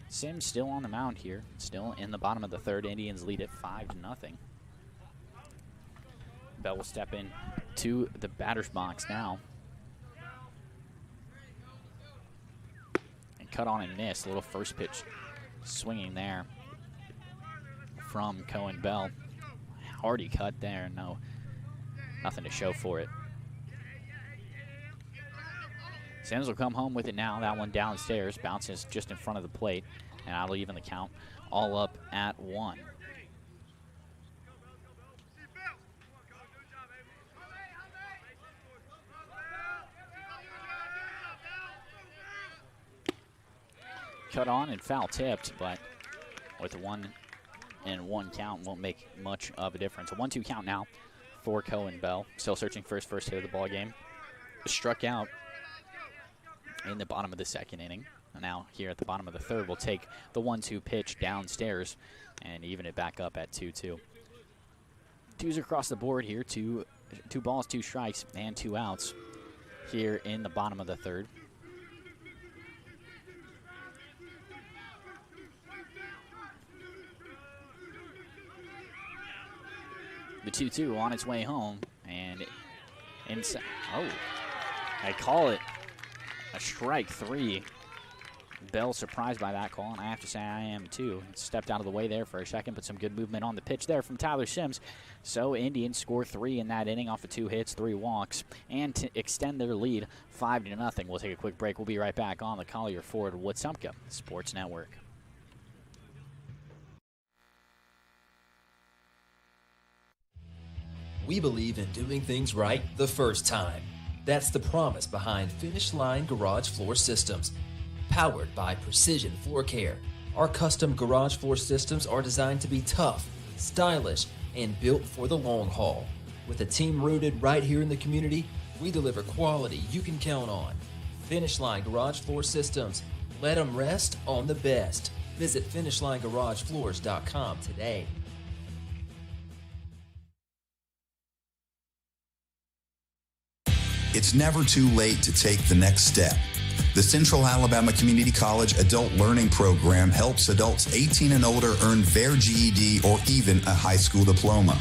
Sims still on the mound here, still in the bottom of the third. Indians lead at 5-0. Bell will step in to the batter's box now. And cut on and miss. A little first pitch swinging there from Cohen Bell. Hardy cut there. No, nothing to show for it. Sims will come home with it now. That one downstairs. Bounces just in front of the plate. And that'll even the count all up at 1. Cut on and foul tipped, but with a 1-1 count won't make much of a difference. A 1-2 count now for Cohen Bell. Still searching for his first hit of the ball game. Struck out in the bottom of the second inning. Now here at the bottom of the third, we'll take the 1-2 pitch downstairs and even it back up at 2-2. 2s across the board here. 2 balls, 2 strikes, and 2 outs here in the bottom of the third. The 2-2 on its way home, and inside. Oh, I call it a strike 3. Bell surprised by that call, and I have to say I am too. Stepped out of the way there for a second, but some good movement on the pitch there from Tyler Sims. So Indians score 3 in that inning off of 2 hits, 3 walks, and to extend their lead 5-0. We'll take a quick break. We'll be right back on the Collier Ford Wetumpka Sports Network. We believe in doing things right the first time. That's the promise behind Finish Line Garage Floor Systems. Powered by Precision Floor Care, our custom garage floor systems are designed to be tough, stylish, and built for the long haul. With a team rooted right here in the community, we deliver quality you can count on. Finish Line Garage Floor Systems. Let them rest on the best. Visit FinishLineGarageFloors.com today. It's never too late to take the next step. The Central Alabama Community College Adult Learning Program helps adults 18 and older earn their GED or even a high school diploma.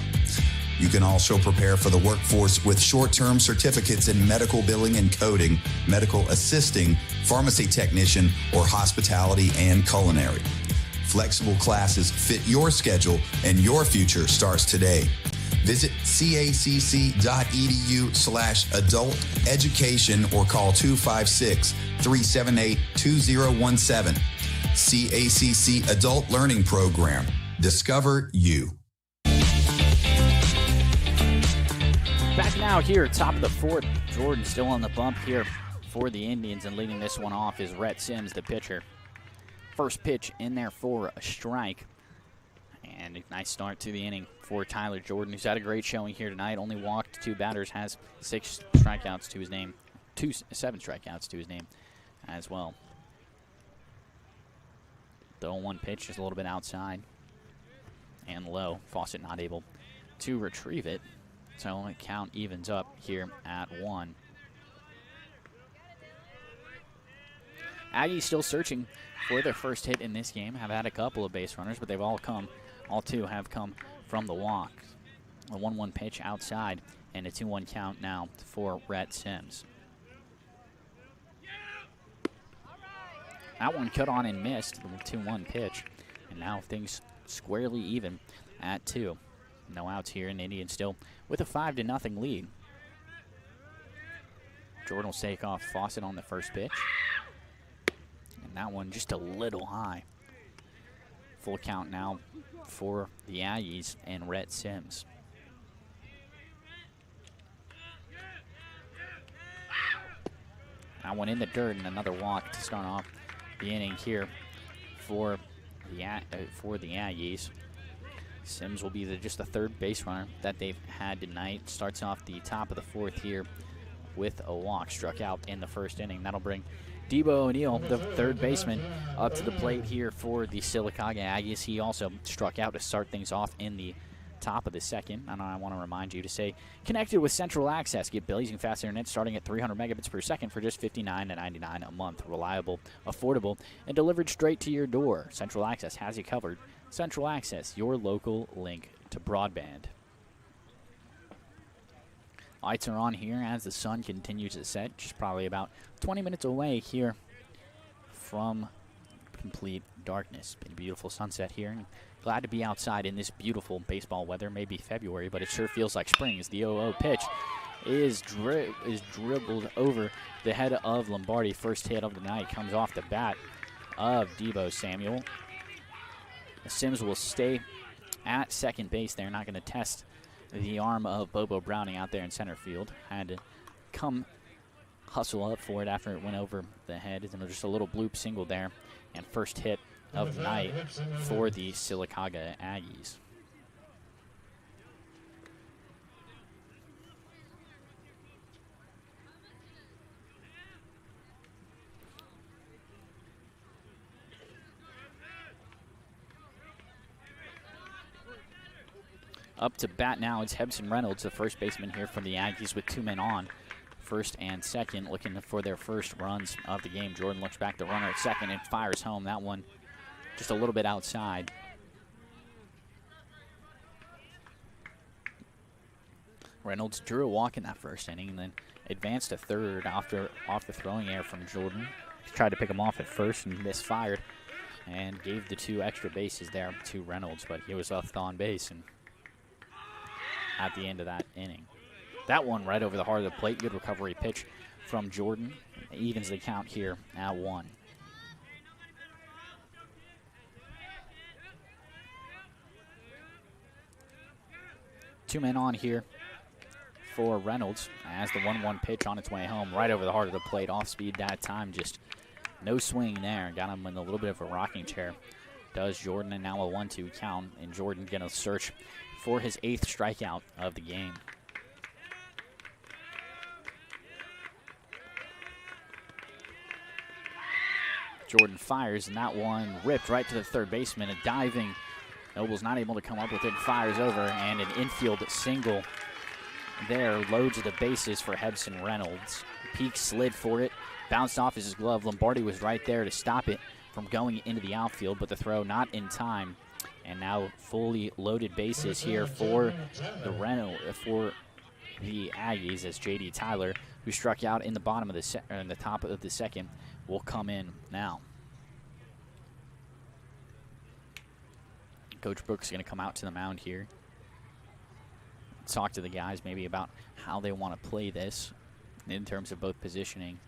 You can also prepare for the workforce with short-term certificates in medical billing and coding, medical assisting, pharmacy technician, or hospitality and culinary. Flexible classes fit your schedule and your future starts today. Visit cacc.edu/adult education or call 256-378-2017. CACC Adult Learning Program. Discover you. Back now here, top of the fourth. Jordan still on the bump here for the Indians, and leading this one off is Rhett Sims, the pitcher. First pitch in there for a strike. And a nice start to the inning for Tyler Jordan, who's had a great showing here tonight. Only walked 2 batters, has 7 strikeouts to his name as well. The 0-1 pitch is a little bit outside and low. Fawcett not able to retrieve it. So the count evens up here at 1. Aggies still searching for their first hit in this game. Have had a couple of base runners, but they've all 2 have come from the walk. A 1-1 pitch outside and a 2-1 count now for Rhett Sims. That one cut on and missed, the 2-1 pitch. And now things squarely even at 2. No outs here, and Indians still with a 5-0 lead. Jordan will take off Fawcett on the first pitch. And that one just a little high. Full count now for the Aggies and Rhett Sims. That one in the dirt and another walk to start off the inning here for the Aggies. Sims will be just the third base runner that they've had tonight. Starts off the top of the fourth here with a walk. Struck out in the first inning. That'll bring Debo O'Neill, the third baseman, up to the plate here for the Sylacauga Aggies. He also struck out to start things off in the top of the second. And I want to remind you to stay connected with Central Access. Get blazing fast internet starting at 300 megabits per second for just $59.99 a month. Reliable, affordable, and delivered straight to your door. Central Access has you covered. Central Access, your local link to broadband. Lights are on here as the sun continues to set, just probably about 20 minutes away here from complete darkness. Been a beautiful sunset here, and glad to be outside in this beautiful baseball weather. Maybe February, but it sure feels like spring as the 0-0 pitch is dribbled over the head of Lombardi. First hit of the night comes off the bat of Debo Samuel. Sims will stay at second base. They're not going to test the arm of Bobo Browning out there in center field. Had to come hustle up for it after it went over the head. And just a little bloop single there. And first hit of the night for the Sylacauga Aggies. Up to bat now, it's Hebson Reynolds, the first baseman here from the Aggies with 2 men on. First and second, looking for their first runs of the game. Jordan looks back, the runner at second, and fires home. That one just a little bit outside. Reynolds drew a walk in that first inning and then advanced to third off the throwing error from Jordan. He tried to pick him off at first and misfired and gave the 2 extra bases there to Reynolds, but he was left on base and at the end of that inning. That one right over the heart of the plate. Good recovery pitch from Jordan. Evens the count here at 1. Two men on here for Reynolds as the 1-1 pitch on its way home right over the heart of the plate. Off speed that time, just no swing there. Got him in a little bit of a rocking chair. Does Jordan, and now a 1-2 count, and Jordan going to search for his 8th strikeout of the game. Jordan fires, and that one ripped right to the third baseman. A diving. Noble's not able to come up with it. Fires over, and an infield single there loads the bases for Hebson Reynolds. Peak slid for it, bounced off his glove. Lombardi was right there to stop it from going into the outfield, but the throw not in time. And now fully loaded bases here for the Aggies, as J.D. Tyler, who struck out in the bottom of the top of the second, will come in now. Coach Brooks is going to come out to the mound here. Talk to the guys maybe about how they want to play this in terms of both positioning.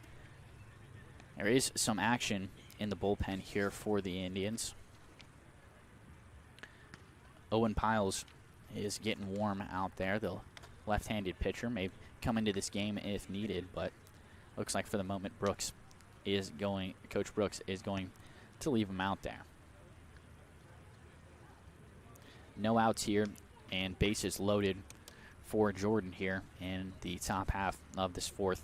There is some action in the bullpen here for the Indians. Owen Piles is getting warm out there. The left-handed pitcher may come into this game if needed, but looks like for the moment Coach Brooks is going to leave him out there. No outs here, and bases loaded for Jordan here in the top half of this 4th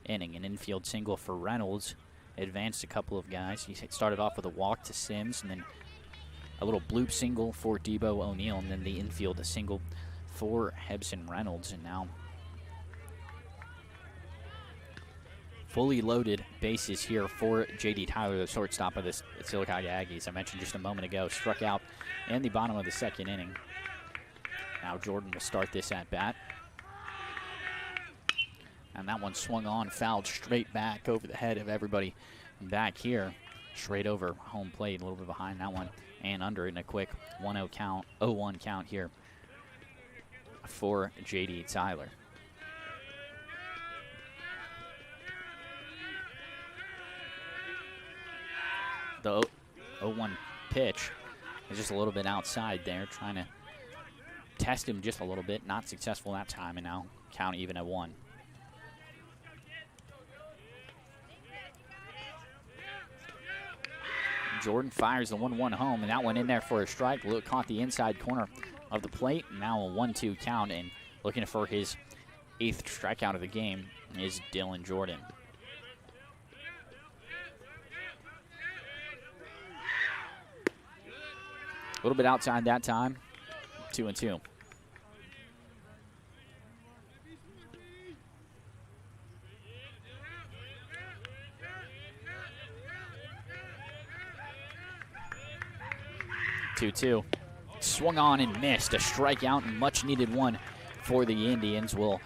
inning. An infield single for Reynolds advanced a couple of guys. He started off with a walk to Sims, and then a little bloop single for Debo O'Neill, and then the infield a single for Hebson Reynolds. And now fully loaded bases here for J.D. Tyler, the shortstop of the Sylacauga Aggies. I mentioned just a moment ago, struck out in the bottom of the 2nd inning. Now Jordan will start this at bat. And that one swung on, fouled straight back over the head of everybody back here. Straight over home plate, a little bit behind that one, and under it in a quick 1-0 count, 0-1 count here for J.D. Tyler. The 0-1 pitch is just a little bit outside there, trying to test him just a little bit. Not successful that time, and now count even at 1. Jordan fires the 1-1 home, and that one in there for a strike. Caught the inside corner of the plate. Now a 1-2 count, and looking for his 8th strikeout of the game is Dylan Jordan. A little bit outside that time. 2-2. Swung on and missed. A strikeout, and much needed one for the Indians will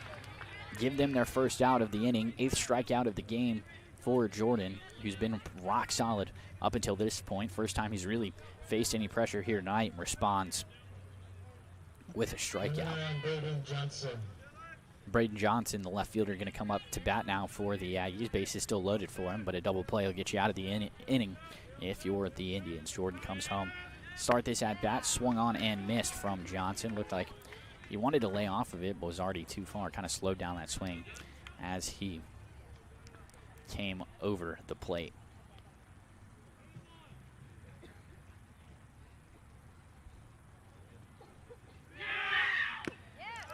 give them their first out of the inning. 8th strikeout of the game for Jordan, who's been rock solid up until this point. First time he's really faced any pressure here tonight, and responds with a strikeout. Braden Johnson, the left fielder, going to come up to bat now for the Aggies. Base is still loaded for him, but a double play will get you out of the inning if you're the Indians. Jordan comes home. Start this at bat, swung on and missed from Johnson. Looked like he wanted to lay off of it, but was already too far. Kind of slowed down that swing as he came over the plate.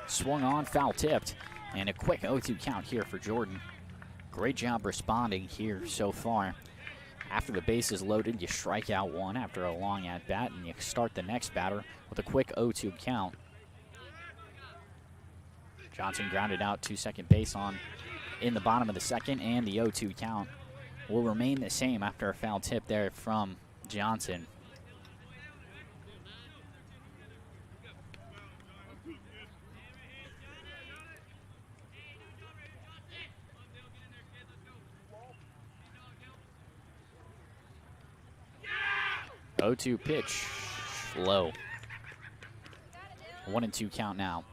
Swung on, foul tipped, and a quick 0-2 count here for Jordan. Great job responding here so far. After the base is loaded, you strike out one after a long at-bat, and you start the next batter with a quick 0-2 count. Johnson grounded out to second base in the bottom of the second, and the 0-2 count will remain the same after a foul tip there from Johnson. Oh, 0-2 pitch, low. 1-2 count now.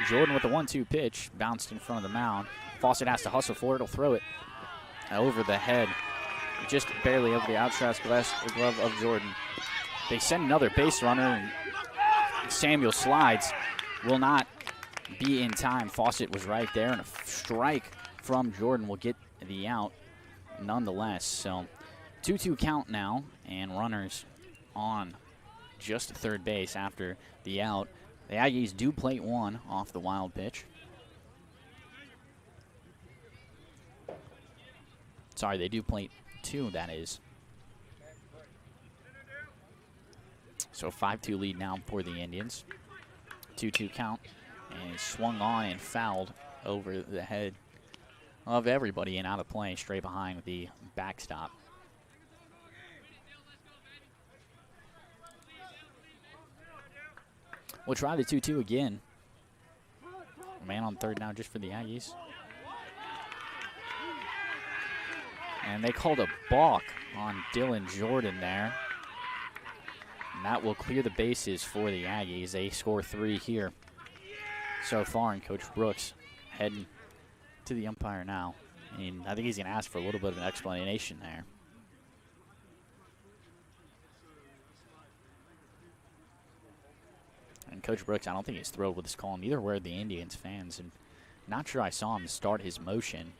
Jordan with the 1-2 pitch, bounced in front of the mound. Fawcett has to hustle for it. He'll throw it over the head, just barely over the outstretched glove of Jordan. They send another base runner, and Samuel slides, will not be in time. Fawcett was right there, and a strike from Jordan will get the out nonetheless. So 2-2 count now, and runners on just third base after the out. The Aggies do plate one off the wild pitch. Sorry, they do plate two, that is. So 5-2 lead now for the Indians. 2-2 count, and swung on and fouled over the head of everybody and out of play, straight behind the backstop. We'll try the 2-2 again. Man on third now just for the Aggies. And they called a balk on Dylan Jordan there. And that will clear the bases for the Aggies. They score 3 here so far, and Coach Brooks heading to the umpire now. And I think he's going to ask for a little bit of an explanation there. And Coach Brooks, I don't think he's thrilled with his call. Neither were the Indians fans. And not sure I saw him start his motion.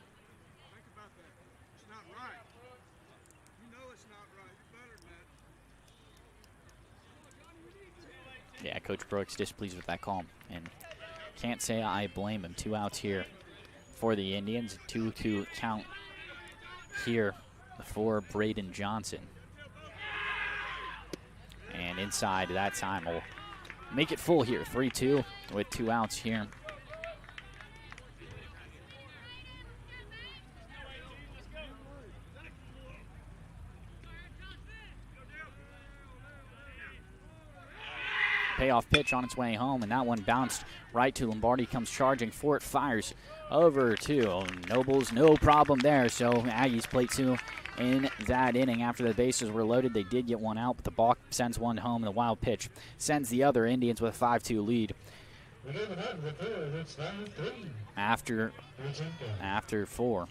Yeah, Coach Brooks displeased with that call. And can't say I blame him. 2 outs here for the Indians. 2-2 count here for Braden Johnson. And inside that time will make it full here. 3-2 with 2 outs here. Payoff pitch on its way home, and that one bounced right to Lombardi. Comes charging for it, fires over to Nobles. No problem there. So Aggies play 2 in that inning. After the bases were loaded, they did get 1 out, but the balk sends 1 home, and the wild pitch sends the other. Indians with a 5-2 lead. After 4.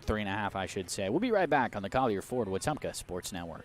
3.5, I should say. We'll be right back on the Collier Ford Wetumpka Sports Network.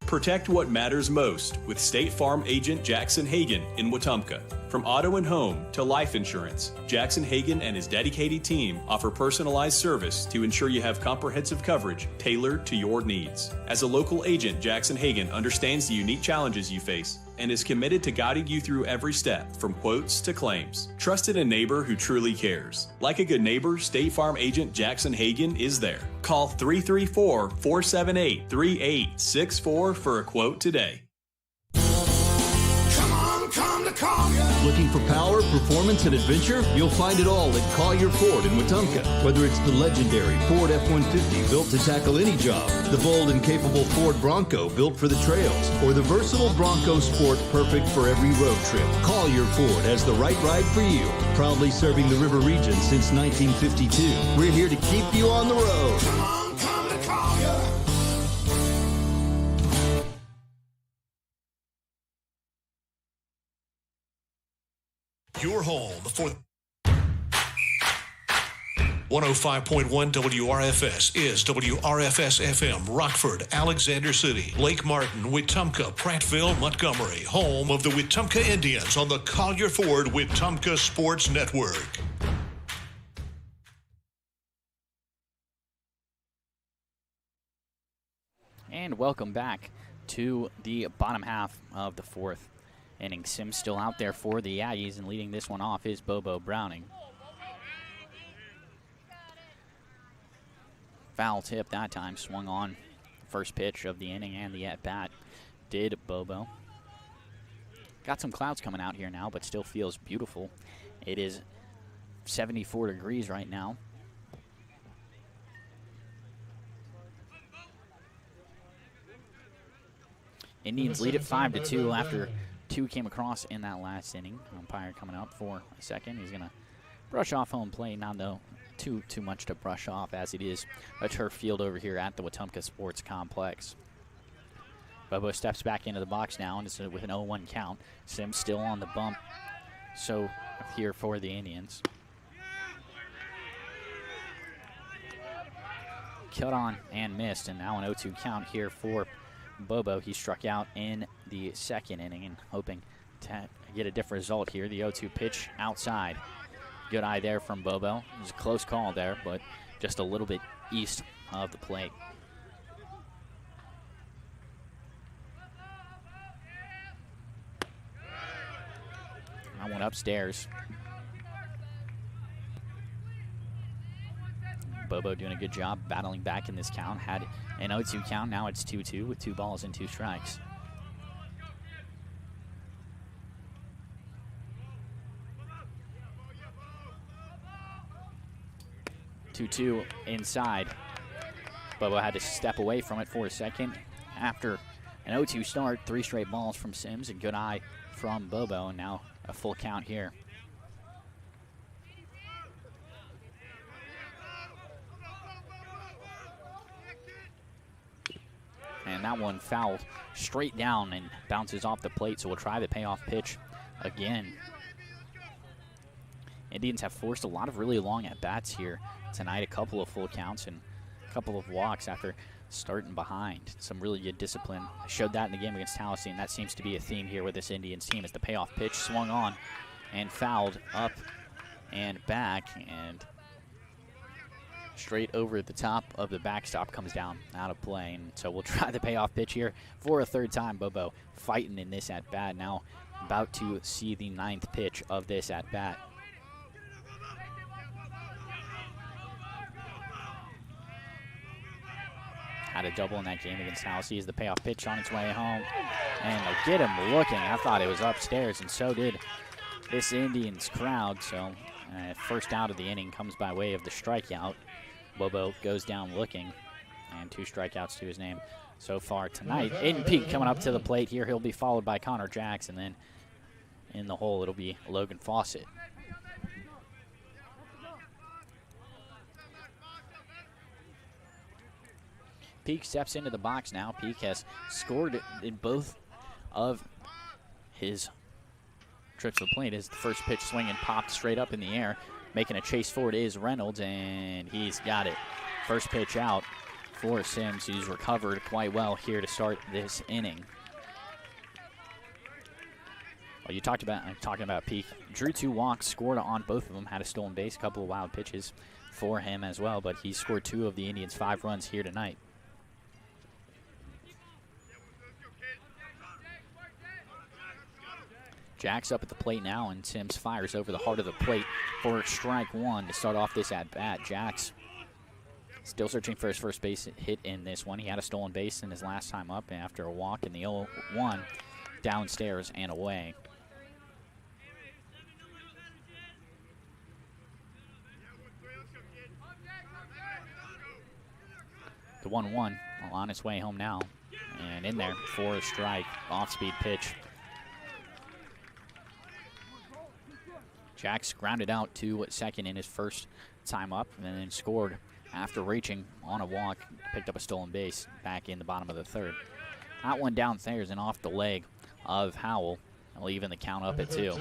Protect what matters most with State Farm agent Jackson Hagan in Wetumpka. From auto and home to life insurance, Jackson Hagan and his dedicated team offer personalized service to ensure you have comprehensive coverage tailored to your needs. As a local agent, Jackson Hagan understands the unique challenges you face and is committed to guiding you through every step, from quotes to claims. Trust in a neighbor who truly cares. Like a good neighbor, State Farm agent Jackson Hagan is there. Call 334-478-3864 for a quote today. Come to Collier. Looking for power, performance, and adventure? You'll find it all at Collier Ford in Wetumpka. Whether it's the legendary Ford F-150 built to tackle any job, the bold and capable Ford Bronco built for the trails, or the versatile Bronco Sport perfect for every road trip, Collier Ford has the right ride for you. Proudly serving the River region since 1952. We're here to keep you on the road. Come to Collier. Your home for 105.1 WRFS is WRFS-FM, Rockford, Alexander City, Lake Martin, Wetumpka, Prattville, Montgomery, home of the Wetumpka Indians on the Collier Ford Wetumpka Sports Network. And welcome back to the bottom half of the 4th inning. Sims still out there for the Aggies, and leading this one off is Bobo Browning. Foul tip that time, swung on first pitch of the inning, and the at-bat did Bobo. Got some clouds coming out here now, but still feels beautiful. It is 74 degrees right now. Indians lead at 5-2 after 2 came across in that last inning. Umpire coming up for a second. He's going to brush off home plate. Not though too much to brush off, as it is a turf field over here at the Wetumpka Sports Complex. Bobo steps back into the box now, and it's with an 0-1 count. Sims still on the bump, so here for the Indians. Cut on and missed, and now an 0-2 count here for Bobo. He struck out in the second inning and hoping to get a different result here. The 0-2 pitch outside. Good eye there from Bobo. It was a close call there, but just a little bit east of the plate. I went upstairs. Bobo doing a good job battling back in this count. Had an 0-2 count. Now it's 2-2 with 2 balls and 2 strikes. Two inside. Bobo had to step away from it for a second. After an 0-2 start, 3 straight balls from Sims, and good eye from Bobo, and now a full count here. And that one fouled straight down and bounces off the plate, so we'll try the payoff pitch again. Indians have forced a lot of really long at-bats here tonight, a couple of full counts and a couple of walks after starting behind. Some really good discipline. I showed that in the game against Tallahassee, and that seems to be a theme here with this Indians team as the payoff pitch swung on and fouled up and back, and straight over the top of the backstop, comes down out of play. And so we'll try the payoff pitch here for a third time. Bobo fighting in this at-bat, now about to see the 9th pitch of this at-bat. Had a double in that game against Tallahassee as the payoff pitch on its way home. And they get him looking. I thought it was upstairs, and so did this Indians crowd. So first out of the inning comes by way of the strikeout. Bobo goes down looking, and 2 strikeouts to his name so far tonight. Aiden Peak coming up to the plate here. He'll be followed by Connor Jacks, and then in the hole it'll be Logan Fawcett. Peak steps into the box now. Peak has scored in both of his trips to the plate. His first pitch swinging popped straight up in the air. Making a chase for it is Reynolds, and he's got it. First pitch out for Sims, who's recovered quite well here to start this inning. Well, I'm talking about Peak. Drew 2 walks, scored on both of them, had a stolen base, a couple of wild pitches for him as well, but he scored 2 of the Indians' 5 runs here tonight. Jack's up at the plate now, and Sims fires over the heart of the plate for strike 1 to start off this at-bat. Jack's still searching for his first base hit in this one. He had a stolen base in his last time up after a walk in the 0-1 downstairs and away. The 1-1 on its way home now, and in there for a strike, off-speed pitch. Jack's grounded out to second in his first time up, and then scored after reaching on a walk, picked up a stolen base back in the bottom of the 3rd. That one downstairs and off the leg of Howell, leaving the count up at 2.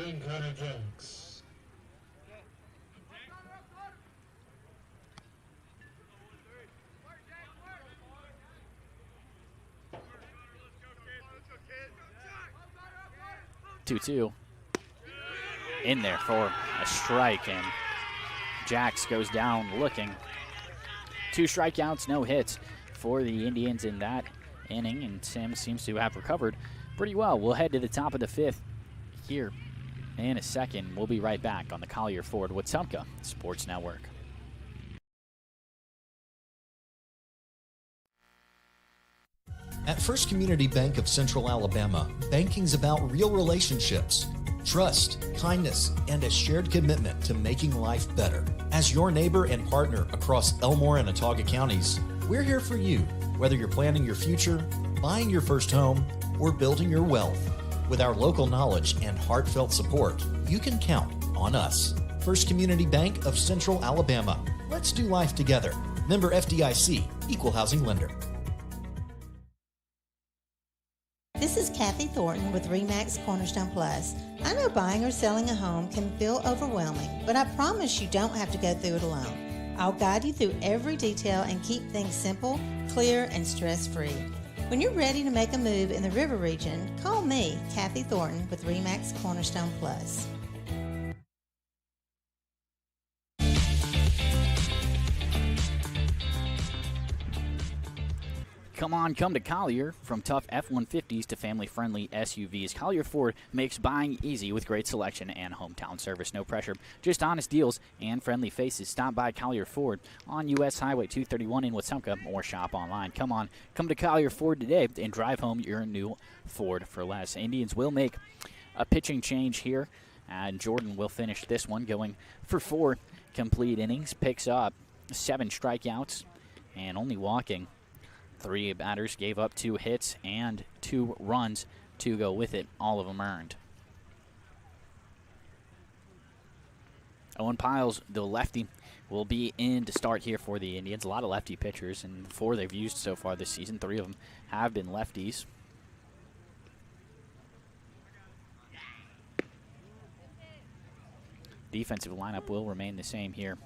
Two. In there for a strike, and Jax goes down looking. 2 strikeouts, no hits for the Indians in that inning, and Sims seems to have recovered pretty well. We'll head to the top of the 5th here in a second. We'll be right back on the Collier Ford Wetumpka Sports Network. At First Community Bank of Central Alabama, banking's about real relationships, trust, kindness, and a shared commitment to making life better. As your neighbor and partner across Elmore and Autauga counties, we're here for you, whether you're planning your future, buying your first home, or building your wealth. With our local knowledge and heartfelt support, you can count on us. First Community Bank of Central Alabama. Let's do life together. Member FDIC, Equal Housing Lender. This is Kathy Thornton with RE/MAX Cornerstone Plus. I know buying or selling a home can feel overwhelming, but I promise you don't have to go through it alone. I'll guide you through every detail and keep things simple, clear, and stress-free. When you're ready to make a move in the River region, call me, Kathy Thornton, with RE/MAX Cornerstone Plus. Come to Collier. From tough F-150s to family-friendly SUVs, Collier Ford makes buying easy with great selection and hometown service. No pressure, just honest deals and friendly faces. Stop by Collier Ford on U.S. Highway 231 in Wetumpka or shop online. Come to Collier Ford today and drive home your new Ford for less. Indians will make a pitching change here, and Jordan will finish this one going for 4 complete innings, picks up 7 strikeouts, and only walking 3 batters, gave up 2 hits and 2 runs to go with it, all of them earned. Owen Piles, the lefty, will be in to start here for the Indians. A lot of lefty pitchers, and 4 they've used so far this season. 3 of them have been lefties. Defensive lineup will remain the same here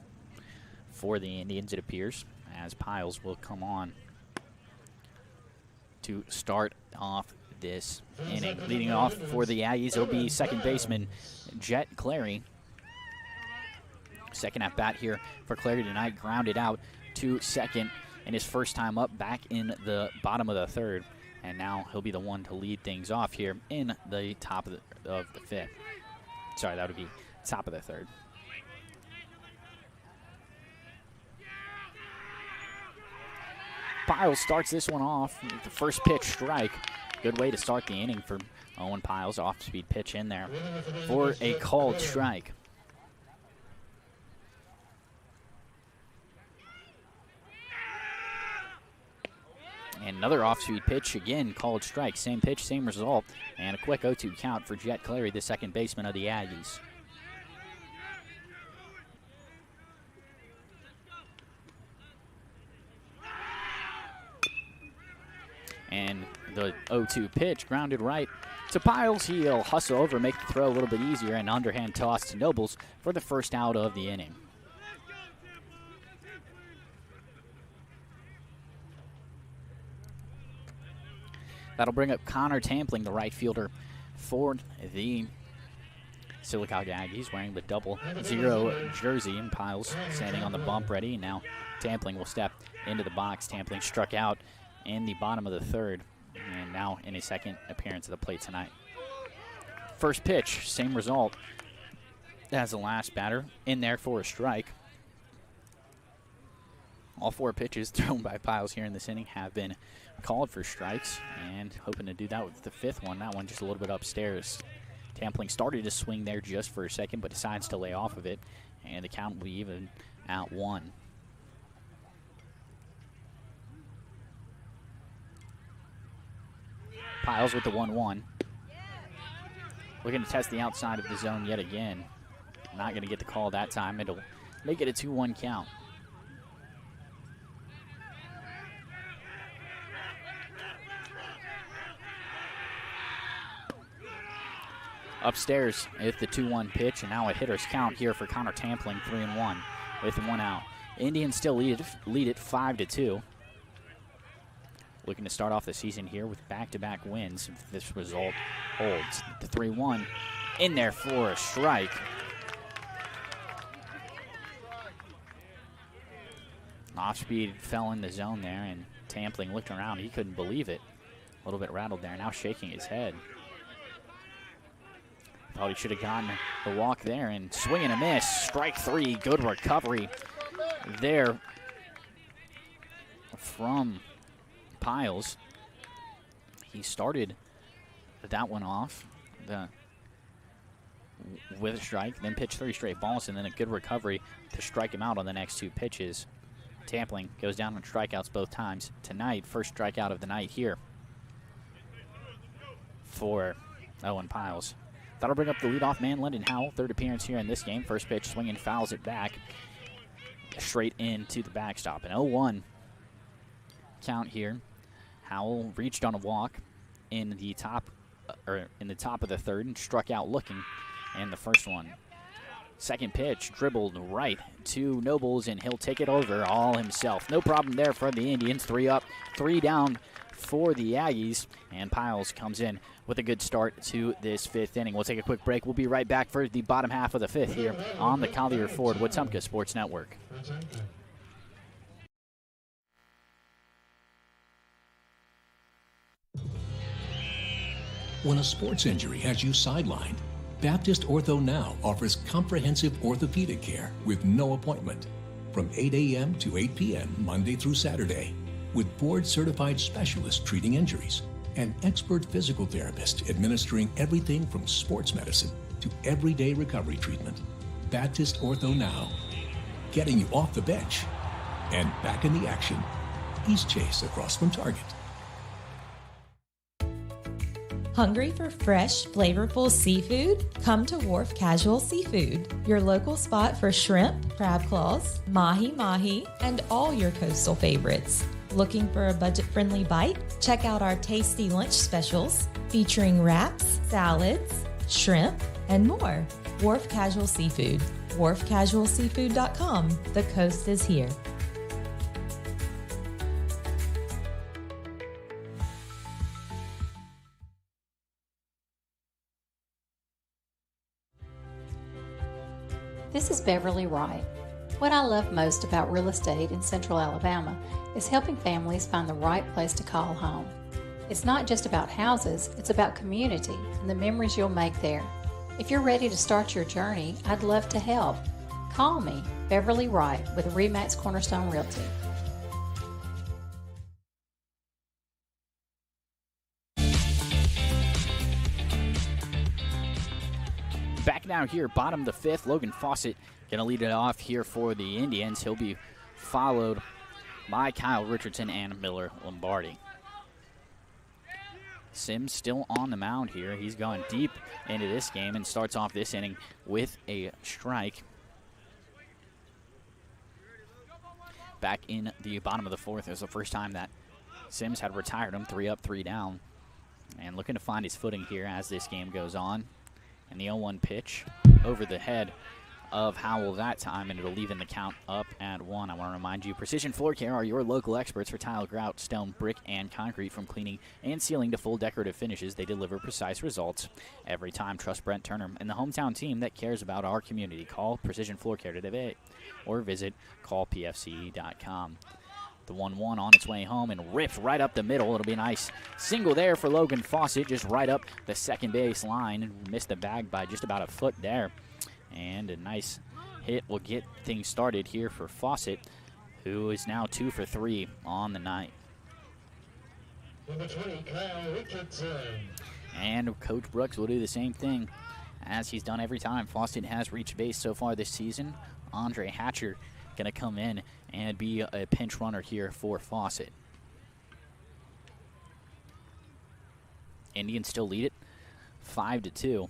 for the Indians, it appears, as Piles will come on to start off this inning. Leading off for the Aggies, it'll be second baseman Jet Clary. Second at bat here for Clary tonight, grounded out to second in his first time up, back in the bottom of the third. And now he'll be the one to lead things off here in the top of the fifth. Sorry, that would be top of the third. Piles starts this one off with the first pitch strike. Good way to start the inning for Owen Piles. Off-speed pitch in there for a called strike. And another off-speed pitch, again, called strike. Same pitch, same result. And a quick 0-2 count for Jet Clary, the second baseman of the Aggies. And the 0-2 pitch grounded right to Piles. He'll hustle over, make the throw a little bit easier, and underhand toss to Nobles for the first out of the inning. That'll bring up Connor Tampling, the right fielder for the Sylacauga Aggies, wearing the 00 jersey, and Piles standing on the bump ready. Now Tampling will step into the box. Tampling struck out in the bottom of the third, and now in his second appearance at the plate tonight. First pitch, same result as the last batter, in there for a strike. All 4 pitches thrown by Piles here in this inning have been called for strikes, and hoping to do that with the 5th one. That one just a little bit upstairs. Tampling started to swing there just for a second, but decides to lay off of it, and the count will be even at 1. Piles with the 1-1. Looking to test the outside of the zone yet again. Not going to get the call that time. It'll make it a 2-1 count. Upstairs with the 2-1 pitch, and now a hitter's count here for Connor Tampling, 3-1 with 1 out. Indians still lead it 5-2. Looking to start off the season here with back-to-back wins if this result holds. The 3-1 in there for a strike. Off-speed fell in the zone there, and Tampling looked around. He couldn't believe it. A little bit rattled there, now shaking his head. Thought he should have gotten the walk there, and swing and a miss. Strike 3, good recovery there from Piles. He started that one off with a strike, then pitched 3 straight balls, and then a good recovery to strike him out on the next 2 pitches. Tampling goes down on strikeouts both times tonight. First strikeout of the night here for Owen Piles. That'll bring up the leadoff man, Lyndon Howell. 3rd appearance here in this game. First pitch, swinging, fouls it back straight into the backstop. An 0-1 count here. Howell reached on a walk in the top of the 3rd and struck out looking, and the first one Second pitch dribbled right to Nobles, and he'll take it over all himself. No problem there for the Indians. 3 up, 3 down for the Aggies, and Piles comes in with a good start to this 5th inning. We'll take a quick break. We'll be right back for the bottom half of the 5th here on the Collier Ford Wetumpka Sports Network. When a sports injury has you sidelined, Baptist Ortho Now offers comprehensive orthopedic care with no appointment from 8 a.m. to 8 p.m. Monday through Saturday, with board-certified specialists treating injuries and expert physical therapists administering everything from sports medicine to everyday recovery treatment. Baptist Ortho Now, getting you off the bench and back in the action. East Chase across from Target. Hungry for fresh, flavorful seafood? Come to Wharf Casual Seafood, your local spot for shrimp, crab claws, mahi-mahi, and all your coastal favorites. Looking for a budget-friendly bite? Check out our tasty lunch specials featuring wraps, salads, shrimp, and more. Wharf Casual Seafood, wharfcasualseafood.com. The coast is here. This is Beverly Wright. What I love most about real estate in Central Alabama is helping families find the right place to call home. It's not just about houses, it's about community and the memories you'll make there. If you're ready to start your journey, I'd love to help. Call me, Beverly Wright, with RE/MAX Cornerstone Realty. Back now here, bottom of the 5th, Logan Fawcett going to lead it off here for the Indians. He'll be followed by Kyle Richardson and Miller Lombardi. Sims still on the mound here. He's going deep into this game and starts off this inning with a strike. Back in the bottom of the 4th, it was the first time that Sims had retired him. 3 up, 3 down. And looking to find his footing here as this game goes on. And the 0-1 pitch over the head of Howell that time, and it'll leave in the count up at 1. I want to remind you, Precision Floor Care are your local experts for tile, grout, stone, brick, and concrete. From cleaning and sealing to full decorative finishes, they deliver precise results every time. Trust Brent Turner and the hometown team that cares about our community. Call Precision Floor Care today or visit callpfce.com. The 1-1 on its way home and rips right up the middle. It'll be a nice single there for Logan Fawcett, just right up the second base line. Missed the bag by just about a foot there. And a nice hit will get things started here for Fawcett, who is now 2 for 3 on the night. Number 20, Kyle Richardson. And Coach Brooks will do the same thing as he's done every time Fawcett has reached base so far this season. Andre Hatcher going to come in and be a pinch runner here for Fawcett. Indians still lead it 5-2.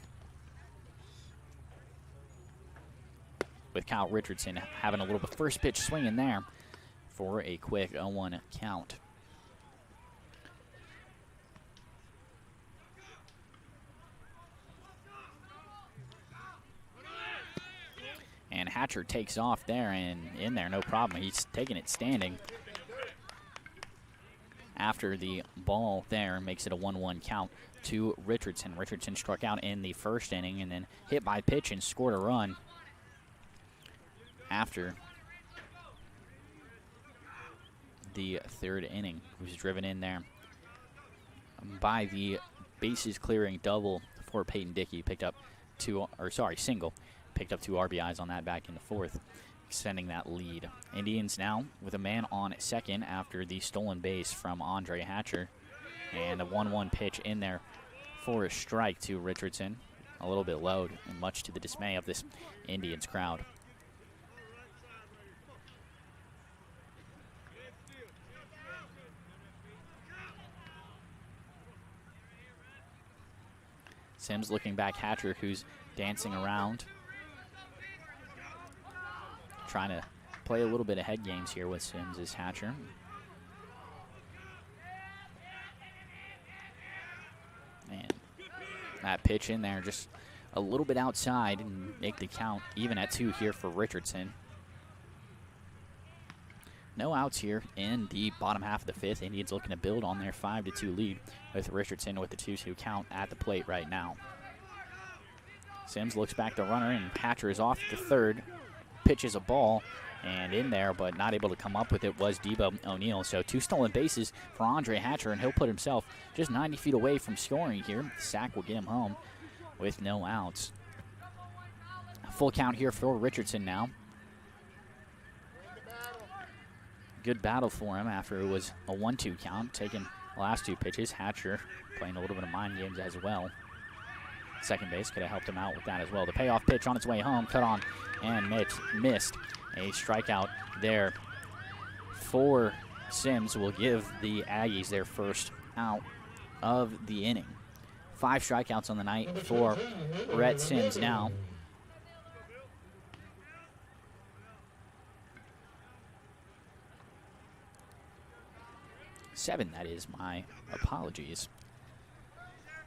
With Kyle Richardson having a little bit first pitch swing in there for a quick 0-1 count. And Hatcher takes off there and in there, no problem. He's taking it standing after the ball there, makes it a 1-1 count to Richardson. Richardson struck out in the first inning and then hit by pitch and scored a run after the 3rd inning. He was driven in there by the bases clearing double for Peyton Dickey. Single. Picked up 2 RBIs on that back in the 4th, extending that lead. Indians now with a man on second after the stolen base from Andre Hatcher. And a 1-1 pitch in there for a strike to Richardson. A little bit low, and much to the dismay of this Indians crowd. Sims looking back, Hatcher, who's dancing around. Trying to play a little bit of head games here with Sims is Hatcher. And that pitch in there just a little bit outside and make the count even at 2 here for Richardson. No outs here in the bottom half of the 5th. Indians looking to build on their 5-2 lead with Richardson with the 2-2 count at the plate right now. Sims looks back the runner, and Hatcher is off to third. Pitches a ball and in there, but not able to come up with it was Debo O'Neill. So 2 stolen bases for Andre Hatcher, and he'll put himself just 90 feet away from scoring here. The sack will get him home with no outs. Full count here for Richardson now. Good battle for him after it was a 1-2 count, taking the last 2 pitches. Hatcher playing a little bit of mind games as well. Second base could have helped him out with that as well. The payoff pitch on its way home, cut on and missed. A strikeout there for Sims will give the Aggies their first out of the inning. 5 strikeouts on the night for Rhett Sims now. Seven, that is. My apologies.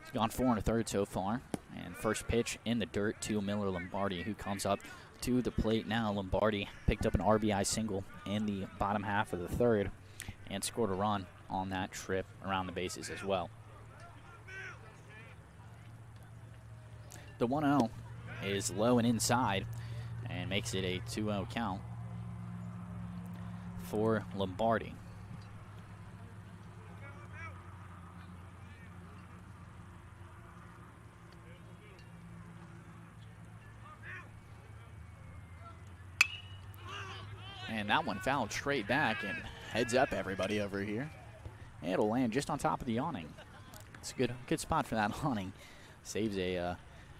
He's gone 4 1/3 so far. And first pitch in the dirt to Miller Lombardi, who comes up to the plate now. Lombardi picked up an RBI single in the bottom half of the 3rd and scored a run on that trip around the bases as well. The 1-0 is low and inside and makes it a 2-0 count for Lombardi. And that one fouled straight back, and heads up everybody over here. It'll land just on top of the awning. It's a good spot for that awning. Saves a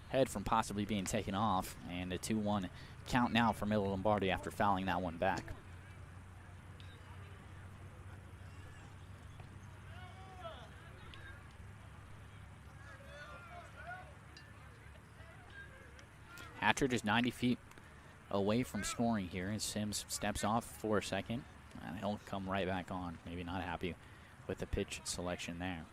head from possibly being taken off, and a 2-1 count now for Miller Lombardi after fouling that one back. Hatcher just 90 feet away from scoring here, and Sims steps off for a second, and he'll come right back on. Maybe not happy with the pitch selection there.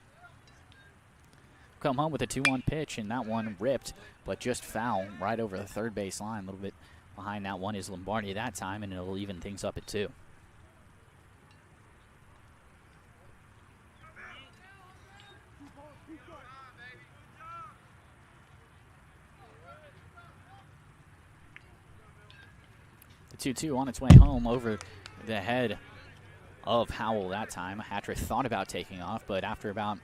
Come home with a 2-1 pitch, and that one ripped, but just foul right over the third base line. A little bit behind that one is Lombardi that time, and it'll even things up at 2. The 2-2 on its way home over the head of Howell that time. Hatcher thought about taking off, but after about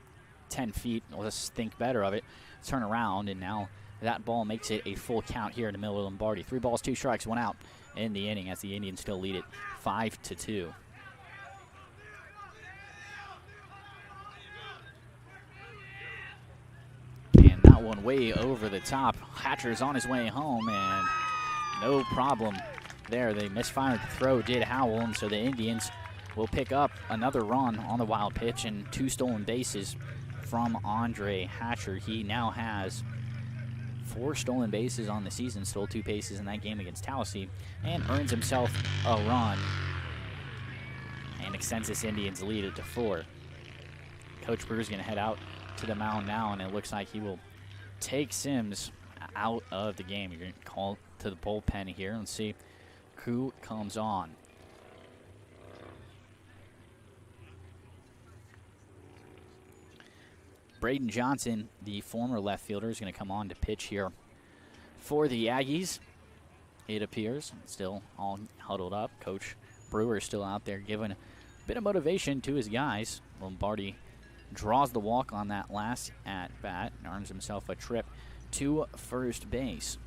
10 feet, let's think better of it, turn around, and now that ball makes it a full count here to Miller Lombardi. 3 balls, 2 strikes, 1 out in the inning as the Indians still lead it 5-2. And that one way over the top. Hatcher's on his way home, and no problem there. They misfired the throw, did Howell, and so the Indians will pick up another run on the wild pitch and 2 stolen bases from Andre Hatcher. He now has 4 stolen bases on the season, stole 2 bases in that game against Tallahassee, and earns himself a run and extends this Indians lead to 4. Coach Brewer's going to head out to the mound now, and it looks like he will take Sims out of the game. You're going to call to the bullpen here and see who comes on. Braden Johnson, the former left fielder, is going to come on to pitch here for the Aggies. It appears still all huddled up. Coach Brewer is still out there giving a bit of motivation to his guys. Lombardi draws the walk on that last at-bat and earns himself a trip to first base.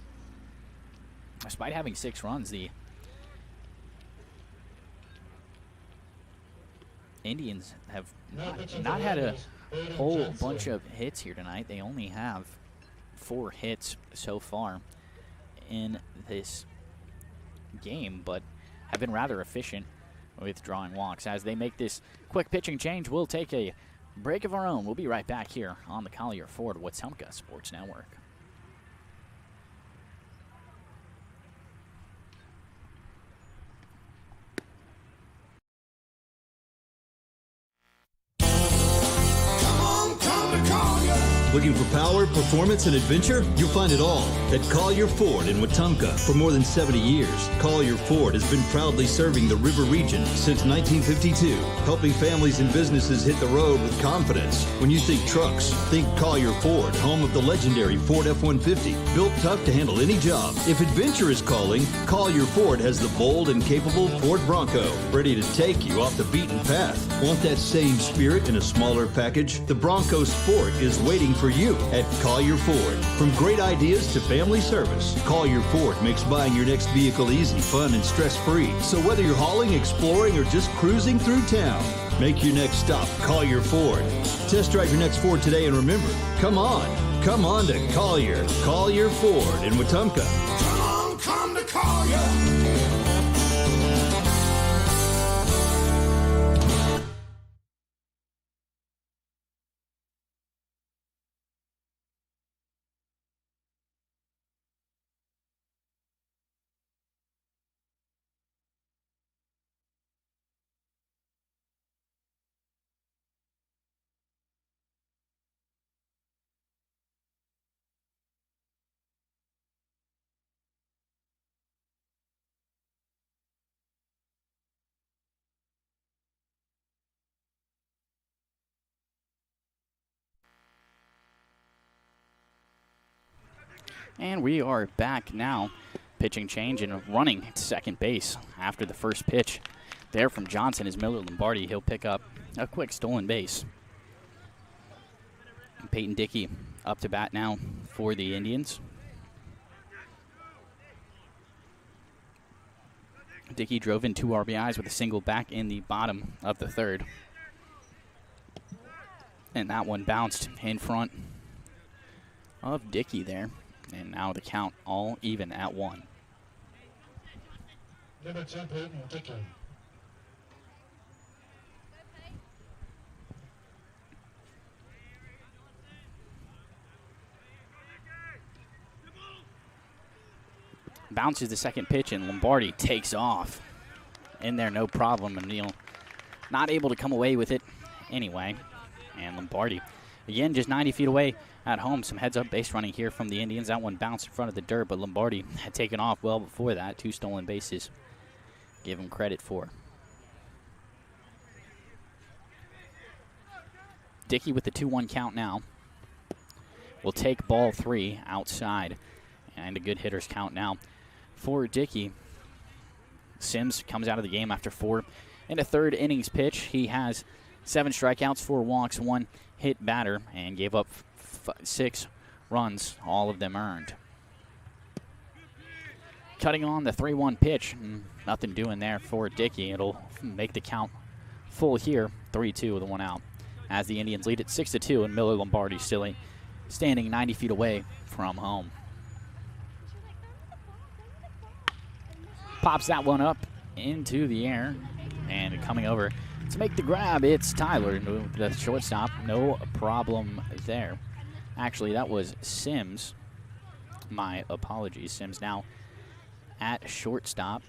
Despite having 6 runs, the Indians have not had a whole bunch of hits here tonight. They only have 4 hits so far in this game, but have been rather efficient with drawing walks. As they make this quick pitching change, we'll take a break of our own. We'll be right back here on the Collier Ford Wetumpka Sports Network. Come to Collier. Looking for power, performance, and adventure? You'll find it all at Collier Ford in Wetumpka. For more than 70 years, Collier Ford has been proudly serving the River region since 1952, helping families and businesses hit the road with confidence. When you think trucks, think Collier Ford, home of the legendary Ford F-150, built tough to handle any job. If adventure is calling, Collier Ford has the bold and capable Ford Bronco, ready to take you off the beaten path. Want that same spirit in a smaller package? The Bronco Sport is waiting for you at Collier Ford. From great ideas to family service, Collier Ford makes buying your next vehicle easy, fun, and stress-free. So whether you're hauling, exploring, or just cruising through town, make your next stop Collier Ford. Test drive your next Ford today, and remember, come on to Collier Ford in Wetumpka. Come to Collier. And we are back now. Pitching change and running at second base after the first pitch there from Johnson is Miller Lombardi. He'll pick up a quick stolen base. Peyton Dickey up to bat now for the Indians. Dickey drove in 2 RBIs with a single back in the bottom of the third. And that one bounced in front of Dickey there. And now the count all even at 1. Number 10, Peyton Dickey. Bounces the second pitch, and Lombardi takes off. In there, no problem. And Neal not able to come away with it anyway. And Lombardi, again, just 90 feet away at home. Some heads-up base running here from the Indians. That one bounced in front of the dirt, but Lombardi had taken off well before that. 2 stolen bases. Give him credit for. Dickey with the 2-1 count now. Will take ball 3 outside. And a good hitter's count now for Dickey. Sims comes out of the game after 4 1/3 innings pitch. He has 7 strikeouts, 4 walks, 1 hit batter, and gave up 6 runs, all of them earned. Cutting on the 3-1 pitch, nothing doing there for Dickey. It'll make the count full here, 3-2 with 1 out. As the Indians lead it 6-2, and Miller Lombardi still standing 90 feet away from home. Pops that one up into the air, and coming over to make the grab, it's Tyler, the shortstop. No problem there. Actually, that was Sims. My apologies. Sims now at shortstop.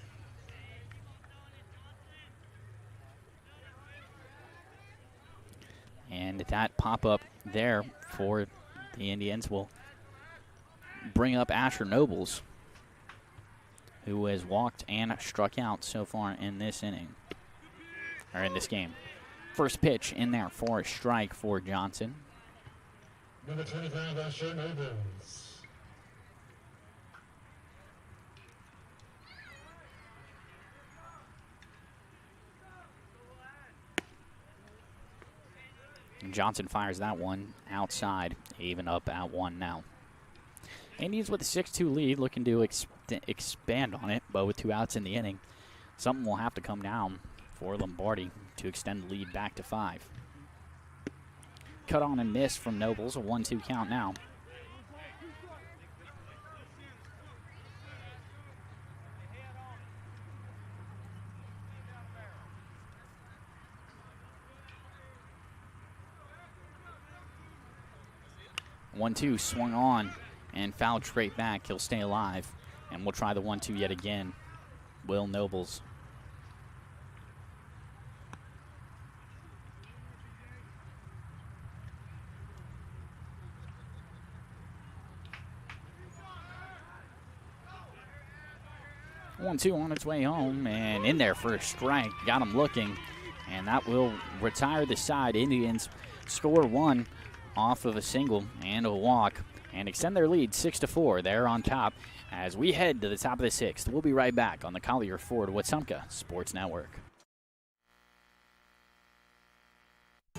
And that pop-up there for the Indians will bring up Asher Nobles, who has walked and struck out so far in this inning, or in this game. First pitch in there for a strike for Johnson. Number 25, Asher Nobles. Johnson fires that one outside, even up at 1 now. Indians with a 6-2 lead, looking to expand on it, but with 2 outs in the inning, something will have to come down for Lombardi to extend the lead back to 5. Cut on and miss from Nobles, a 1-2 count now. One-two swung on and fouled straight back. He'll stay alive, and we'll try the 1-2 yet again. Will Nobles. 1-2 on its way home, and in there for a strike. Got him looking, and that will retire the side. Indians score 1 off of a single and a walk and extend their lead 6-4. They're on top as we head to the top of the 6th. We'll be right back on the Collier Ford Wetumpka Sports Network.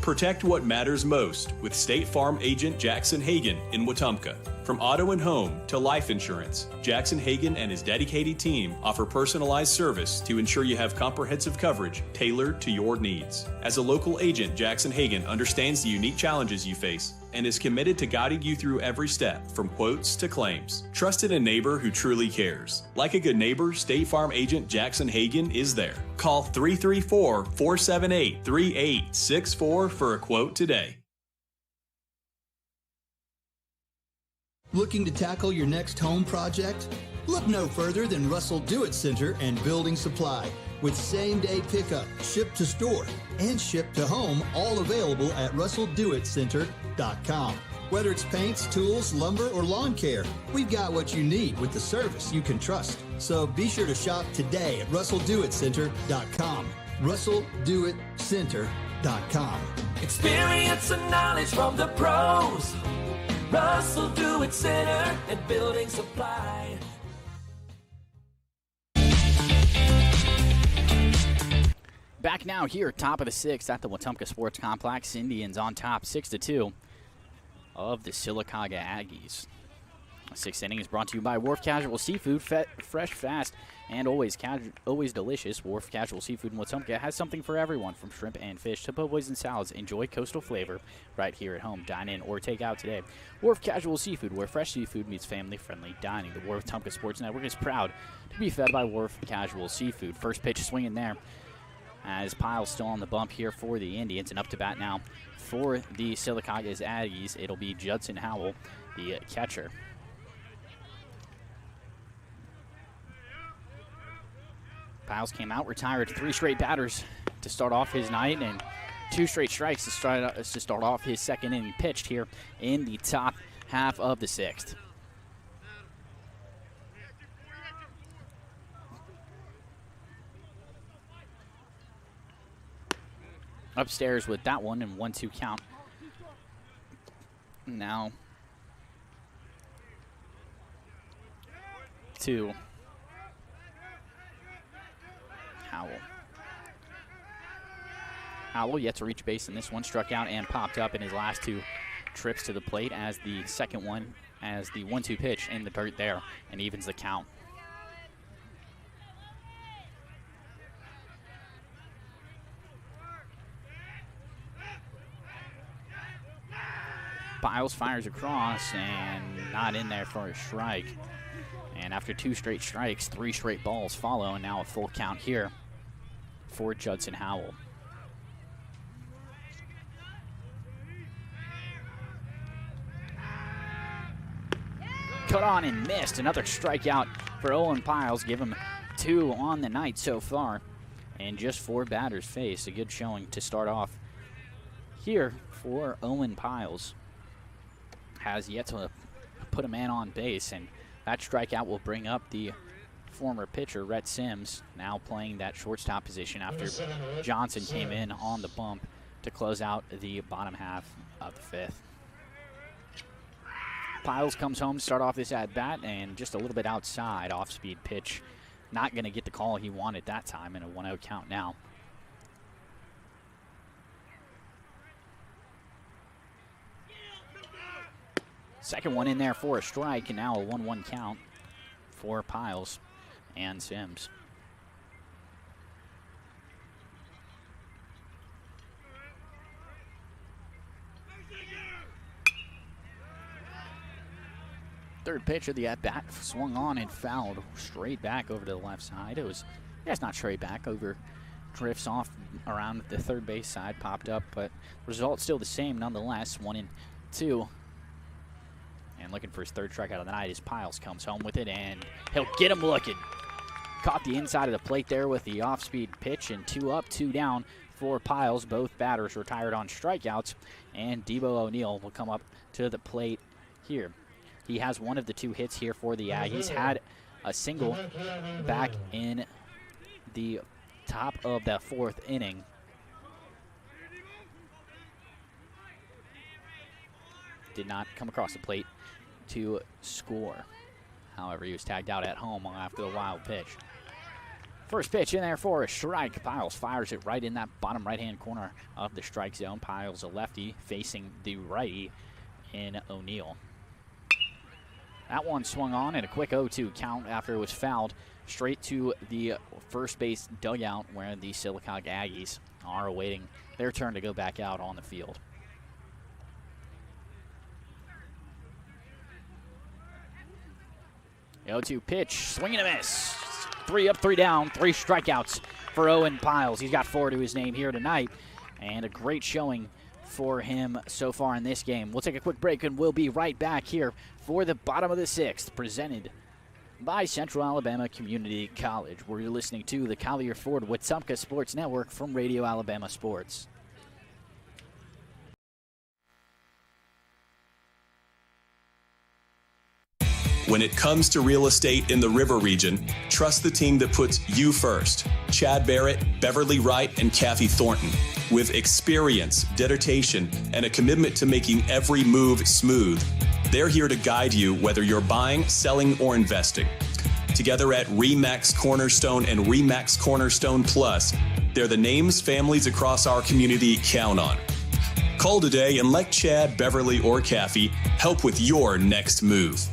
Protect what matters most with State Farm agent Jackson Hagan in Wetumpka. From auto and home to life insurance, Jackson Hagan and his dedicated team offer personalized service to ensure you have comprehensive coverage tailored to your needs. As a local agent, Jackson Hagan understands the unique challenges you face and is committed to guiding you through every step, from quotes to claims. Trust in a neighbor who truly cares. Like a good neighbor, State Farm agent Jackson Hagan is there. Call 334-478-3864 for a quote today. Looking to tackle your next home project? Look no further than Russell Do-It Center and Building Supply. With same-day pickup, ship to store, and ship to home, all available at RussellDoItCenter.com. Whether it's paints, tools, lumber, or lawn care, we've got what you need with the service you can trust. So be sure to shop today at RussellDoItCenter.com. RussellDoItCenter.com. Experience and knowledge from the pros. Russell Do-It Center and Building Supply. Back now here, top of the 6th at the Wetumpka Sports Complex. Indians on top, 6-2 of the Sylacauga Aggies. The 6th inning is brought to you by Wharf Casual Seafood, fresh, fast, and always delicious. Wharf Casual Seafood in Wetumpka has something for everyone, from shrimp and fish to po' boys and salads. Enjoy coastal flavor right here at home. Dine in or take out today. Wharf Casual Seafood, where fresh seafood meets family-friendly dining. The Wetumpka Sports Network is proud to be fed by Wharf Casual Seafood. First pitch swinging there, as Pyle's still on the bump here for the Indians, and up to bat now for the Sylacauga's Aggies. It'll be Judson Howell, the catcher. Pyles came out, retired 3 straight batters to start off his night, and 2 straight strikes to start off his second inning pitched here in the top half of the 6th. Upstairs with that one and 1-2 count. Now to Howell. Howell yet to reach base in this one, struck out and popped up in his last 2 trips to the plate, as the second one, as the 1-2 pitch in the dirt there, and evens the count. Pyles fires across and not in there for a strike. And after 2 straight strikes, 3 straight balls follow, and now a full count here for Judson Howell. Cut on and missed. Another strikeout for Owen Pyles. Give him 2 on the night so far. And just 4 batters faced. A good showing to start off here for Owen Pyles. Has yet to put a man on base, and that strikeout will bring up the former pitcher, Rhett Sims, now playing that shortstop position after Johnson came in on the bump to close out the bottom half of the 5th. Pyles comes home to start off this at-bat, and just a little bit outside, off-speed pitch. Not going to get the call he wanted that time, in a 1-0 count now. Second one in there for a strike, and now a 1-1 count for Pyles and Sims. Third pitch of the at-bat swung on and fouled straight back over to the left side. It's not straight back, over, drifts off around the third base side, popped up, but result still the same nonetheless. 1-2. And looking for his 3rd strikeout of the night as Pyles comes home with it, and he'll get him looking. Caught the inside of the plate there with the off-speed pitch, and 2 up, 2 down for Pyles. Both batters retired on strikeouts, and Debo O'Neill will come up to the plate here. He has one of the 2 hits here for the Aggies. Had a single back in the top of that fourth inning. Did not come across the plate to score. However, he was tagged out at home after the wild pitch. First pitch in there for a strike. Piles fires it right in that bottom right-hand corner of the strike zone. Piles a lefty facing the righty in O'Neill. That one swung on and a quick 0-2 count after it was fouled straight to the first base dugout where the Sylacauga Aggies are awaiting their turn to go back out on the field. The 0-2 pitch, swing and a miss. 3 up, 3 down, 3 strikeouts for Owen Piles. He's got 4 to his name here tonight, and a great showing for him so far in this game. We'll take a quick break, and we'll be right back here for the bottom of the 6th, presented by Central Alabama Community College, where you're listening to the Collier Ford Wetumpka Sports Network from Radio Alabama Sports. When it comes to real estate in the River region, trust the team that puts you first. Chad Barrett, Beverly Wright, and Kathy Thornton. With experience, dedication, and a commitment to making every move smooth, they're here to guide you whether you're buying, selling, or investing. Together at RE/MAX Cornerstone and RE/MAX Cornerstone Plus, they're the names families across our community count on. Call today and let Chad, Beverly, or Kathy help with your next move.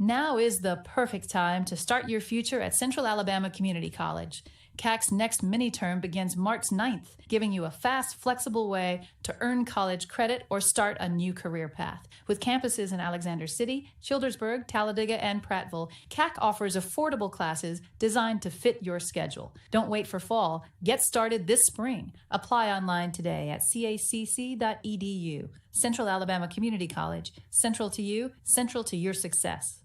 Now is the perfect time to start your future at Central Alabama Community College. CAC's next mini-term begins March 9th, giving you a fast, flexible way to earn college credit or start a new career path. With campuses in Alexander City, Childersburg, Talladega, and Prattville, CAC offers affordable classes designed to fit your schedule. Don't wait for fall. Get started this spring. Apply online today at cacc.edu. Central Alabama Community College. Central to you, central to your success.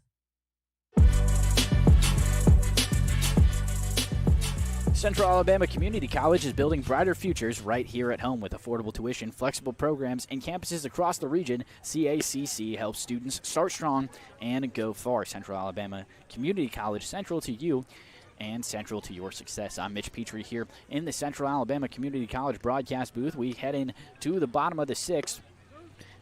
Central Alabama Community College is building brighter futures right here at home with affordable tuition, flexible programs, and campuses across the region. CACC helps students start strong and go far. Central Alabama Community College, central to you and central to your success. I'm Mitch Petrie here in the Central Alabama Community College broadcast booth. We head in to the bottom of the 6th,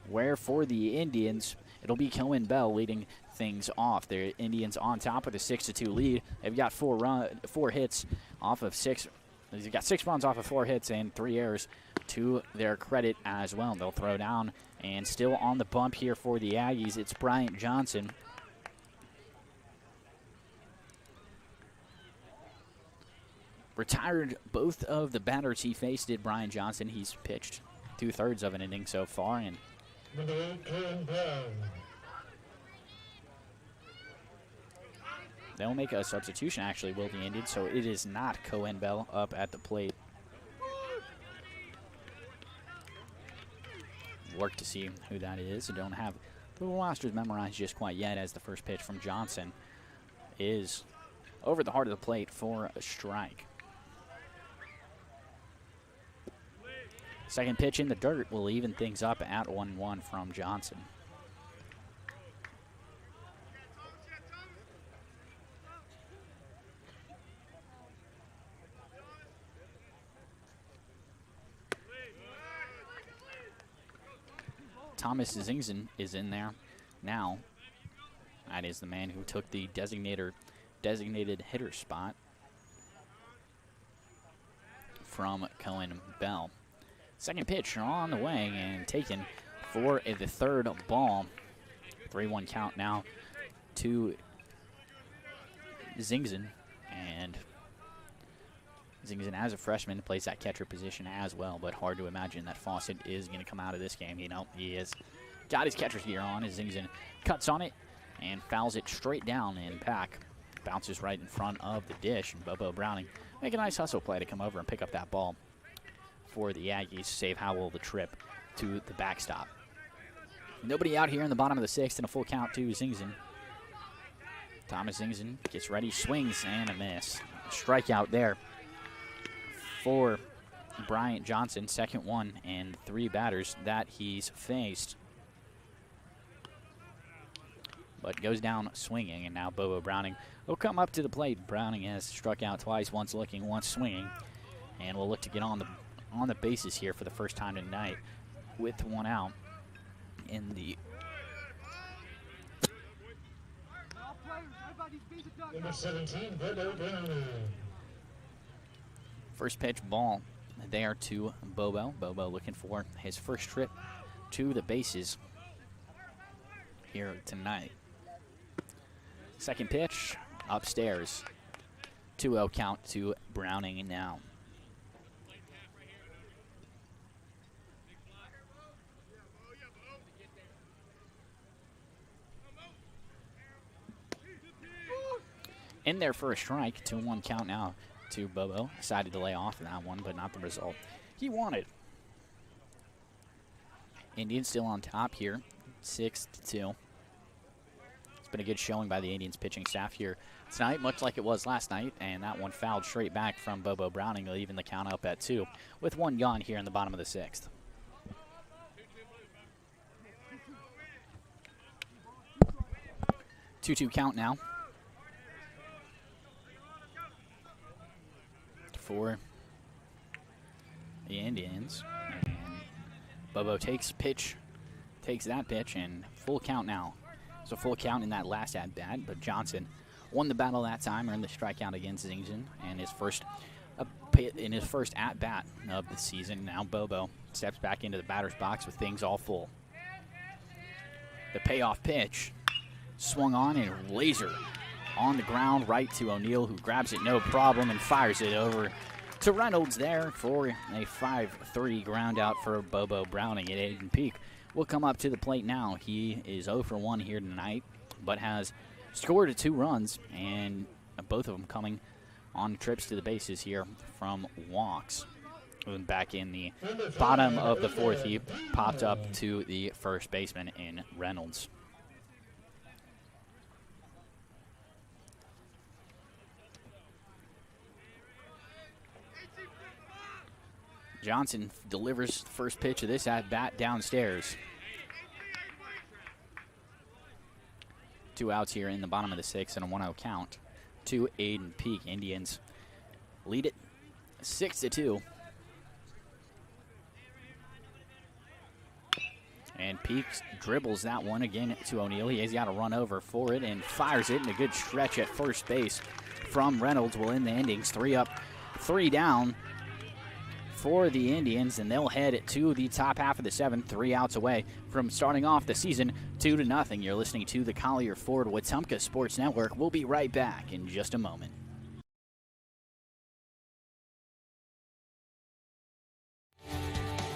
where for the Indians, it'll be Cohen Bell leading things off. The Indians on top with a 6-2 lead. They've got 4 hits off of 6. They've got 6 runs off of 4 hits and 3 errors to their credit as well. They'll throw down, and still on the bump here for the Aggies, it's Bryant Johnson. Retired both of the batters he faced, did Bryant Johnson. He's pitched 2/3 of an inning so far, and they'll make a substitution, actually, will the Indians, so it is not Cohen Bell up at the plate. Work to see who that is. I don't have the rosters memorized just quite yet, as the first pitch from Johnson is over the heart of the plate for a strike. Second pitch in the dirt will even things up at 1-1 from Johnson. Thomas Zingson is in there now. That is the man who took the designated hitter spot from Cohen Bell. Second pitch on the way and taken for the third ball. 3-1 count now to Zingson, and Zingson, as a freshman, plays that catcher position as well, but hard to imagine that Fawcett is going to come out of this game. You know, he has got his catcher's gear on as Zingson cuts on it and fouls it straight down in back. Bounces right in front of the dish, and Bobo Browning make a nice hustle play to come over and pick up that ball for the Aggies, save Howell the trip to the backstop. Nobody out here in the bottom of the 6th, and a full count to Zingson. Thomas Zingson gets ready, swings, and a miss. Strikeout there for Bryant Johnson, second one and 3 batters that he's faced. but goes down swinging, and now Bobo Browning will come up to the plate. Browning has struck out twice, once looking, once swinging, and will look to get on the bases here for the first time tonight with one out in the Number 17, Bobo Browning. first pitch ball there to Bobo. Bobo looking for his first trip to the bases here tonight. Second pitch upstairs. 2-0 count to Browning now. In there for a strike. 2-1 count now to Bobo. Decided to lay off in that one, but not the result he wanted. Indians still on top here, 6-2. It's been a good showing by the Indians pitching staff here tonight, much like it was last night, and that one fouled straight back from Bobo Browning, leaving the count up at 2, with one gone here in the bottom of the 6th. Two-two count now for the Indians. And Bobo takes that pitch, and full count now. So full count in that last at-bat, but Johnson won the battle that time, earned the strikeout against Zington, and his first at-bat of the season. Now Bobo steps back into the batter's box with things all full. The payoff pitch swung on and laser on the ground right to O'Neill, who grabs it no problem and fires it over to Reynolds there for a 5-3 ground out for Bobo Browning. At Aiden Peak will come up to the plate now. He is 0 for 1 here tonight, but has scored 2 runs, and both of them coming on trips to the bases here from walks. And back in the bottom of the 4th, he popped up to the first baseman in Reynolds. Johnson delivers the first pitch of this at-bat downstairs. 2 outs here in the bottom of the 6th and a 1-0 count to Aiden Peak. Indians lead it 6-2. And Peak dribbles that one again to O'Neill. He has got to run over for it and fires it, and a good stretch at first base from Reynolds will end the innings. 3 up, 3 down for the Indians, and they'll head to the top half of the 7th, 3 outs away from starting off the season 2-0. You're listening to the Collier Ford Wetumpka Sports Network. We'll be right back in just a moment.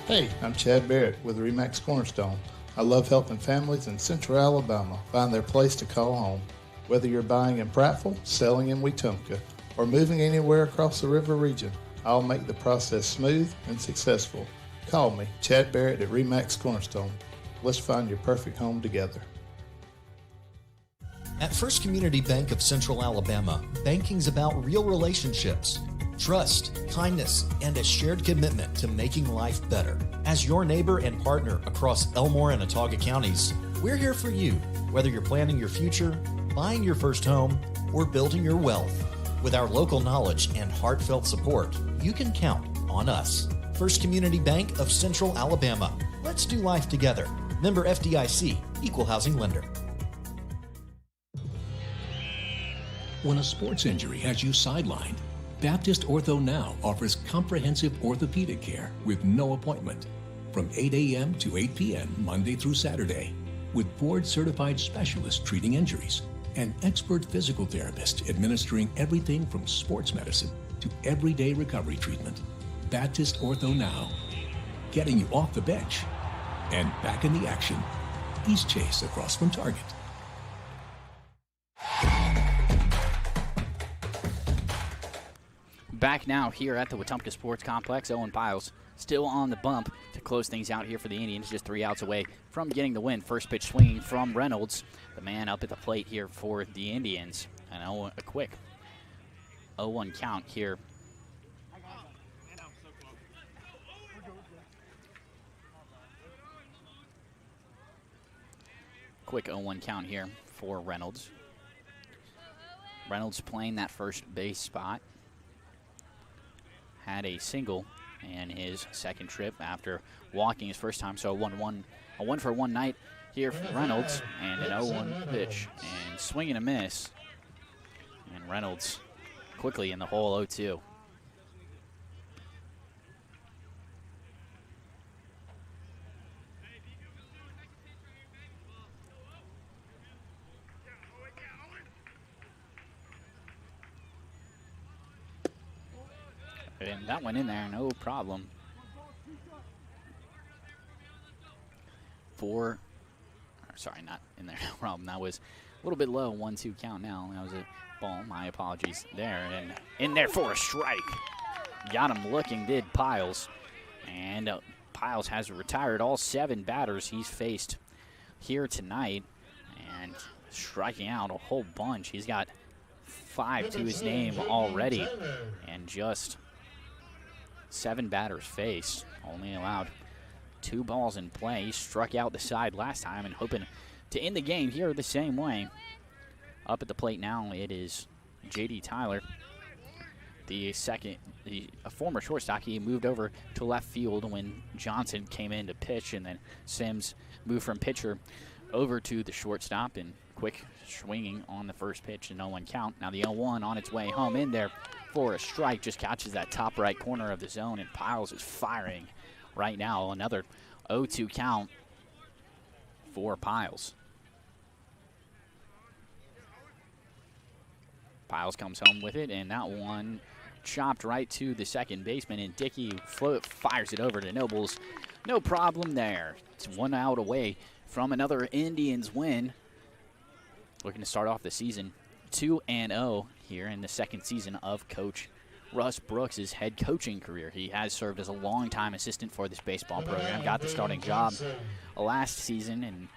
Hey, I'm Chad Barrett with RE/MAX Cornerstone. I love helping families in Central Alabama find their place to call home. Whether you're buying in Prattville, selling in Wetumpka, or moving anywhere across the river region, I'll make the process smooth and successful. Call me, Chad Barrett at RE/MAX Cornerstone. Let's find your perfect home together. At First Community Bank of Central Alabama, banking's about real relationships, trust, kindness, and a shared commitment to making life better. As your neighbor and partner across Elmore and Autauga counties, we're here for you, whether you're planning your future, buying your first home, or building your wealth. With our local knowledge and heartfelt support, you can count on us. First Community Bank of Central Alabama. Let's do life together. Member FDIC, Equal Housing Lender. When a sports injury has you sidelined, Baptist Ortho Now offers comprehensive orthopedic care with no appointment from 8 a.m. to 8 p.m. Monday through Saturday, with board-certified specialists treating injuries and expert physical therapists administering everything from sports medicine to everyday recovery treatment. Baptist Ortho Now, getting you off the bench and back in the action. East Chase across from Target. Back now here at the Wetumpka Sports Complex. Owen Piles still on the bump to close things out here for the Indians, just 3 outs away from getting the win. First pitch swinging from Reynolds, the man up at the plate here for the Indians. And a quick 0-1 count here. Quick 0-1 count here for Reynolds. Reynolds playing that first base spot. Had a single in his second trip after walking his first time, so a 1-for-1 night here for Reynolds, and an 0-1 pitch, and swing and a miss. And Reynolds quickly in the hole, 0-2. And that went in there, no problem. Sorry, not in there, no problem. That was a little bit low, 1-2 count now. That was a ball, my apologies there. And in there for a strike. Got him looking, did Piles. And Piles has retired all 7 batters he's faced here tonight. And striking out a whole bunch. He's got 5 to his name already. And just 7 batters faced. Only allowed 2 balls in play. He struck out the side last time and hoping to end the game here the same way. Up at the plate now, it is J.D. Tyler. A former shortstop. He moved over to left field when Johnson came in to pitch, and then Sims moved from pitcher over to the shortstop, and quick swinging on the first pitch, and 0-1 count. Now the 0-1 on its way home, in there for a strike, just catches that top right corner of the zone, and Piles is firing right now. Another 0-2 count for Piles. Piles comes home with it, and that one chopped right to the second baseman, and Dickey fires it over to Nobles. No problem there. It's 1 out away from another Indians win. Looking to start off the season 2-0 here in the second season of Coach Russ Brooks' head coaching career. He has served as a longtime assistant for this baseball program, got the starting job last season, and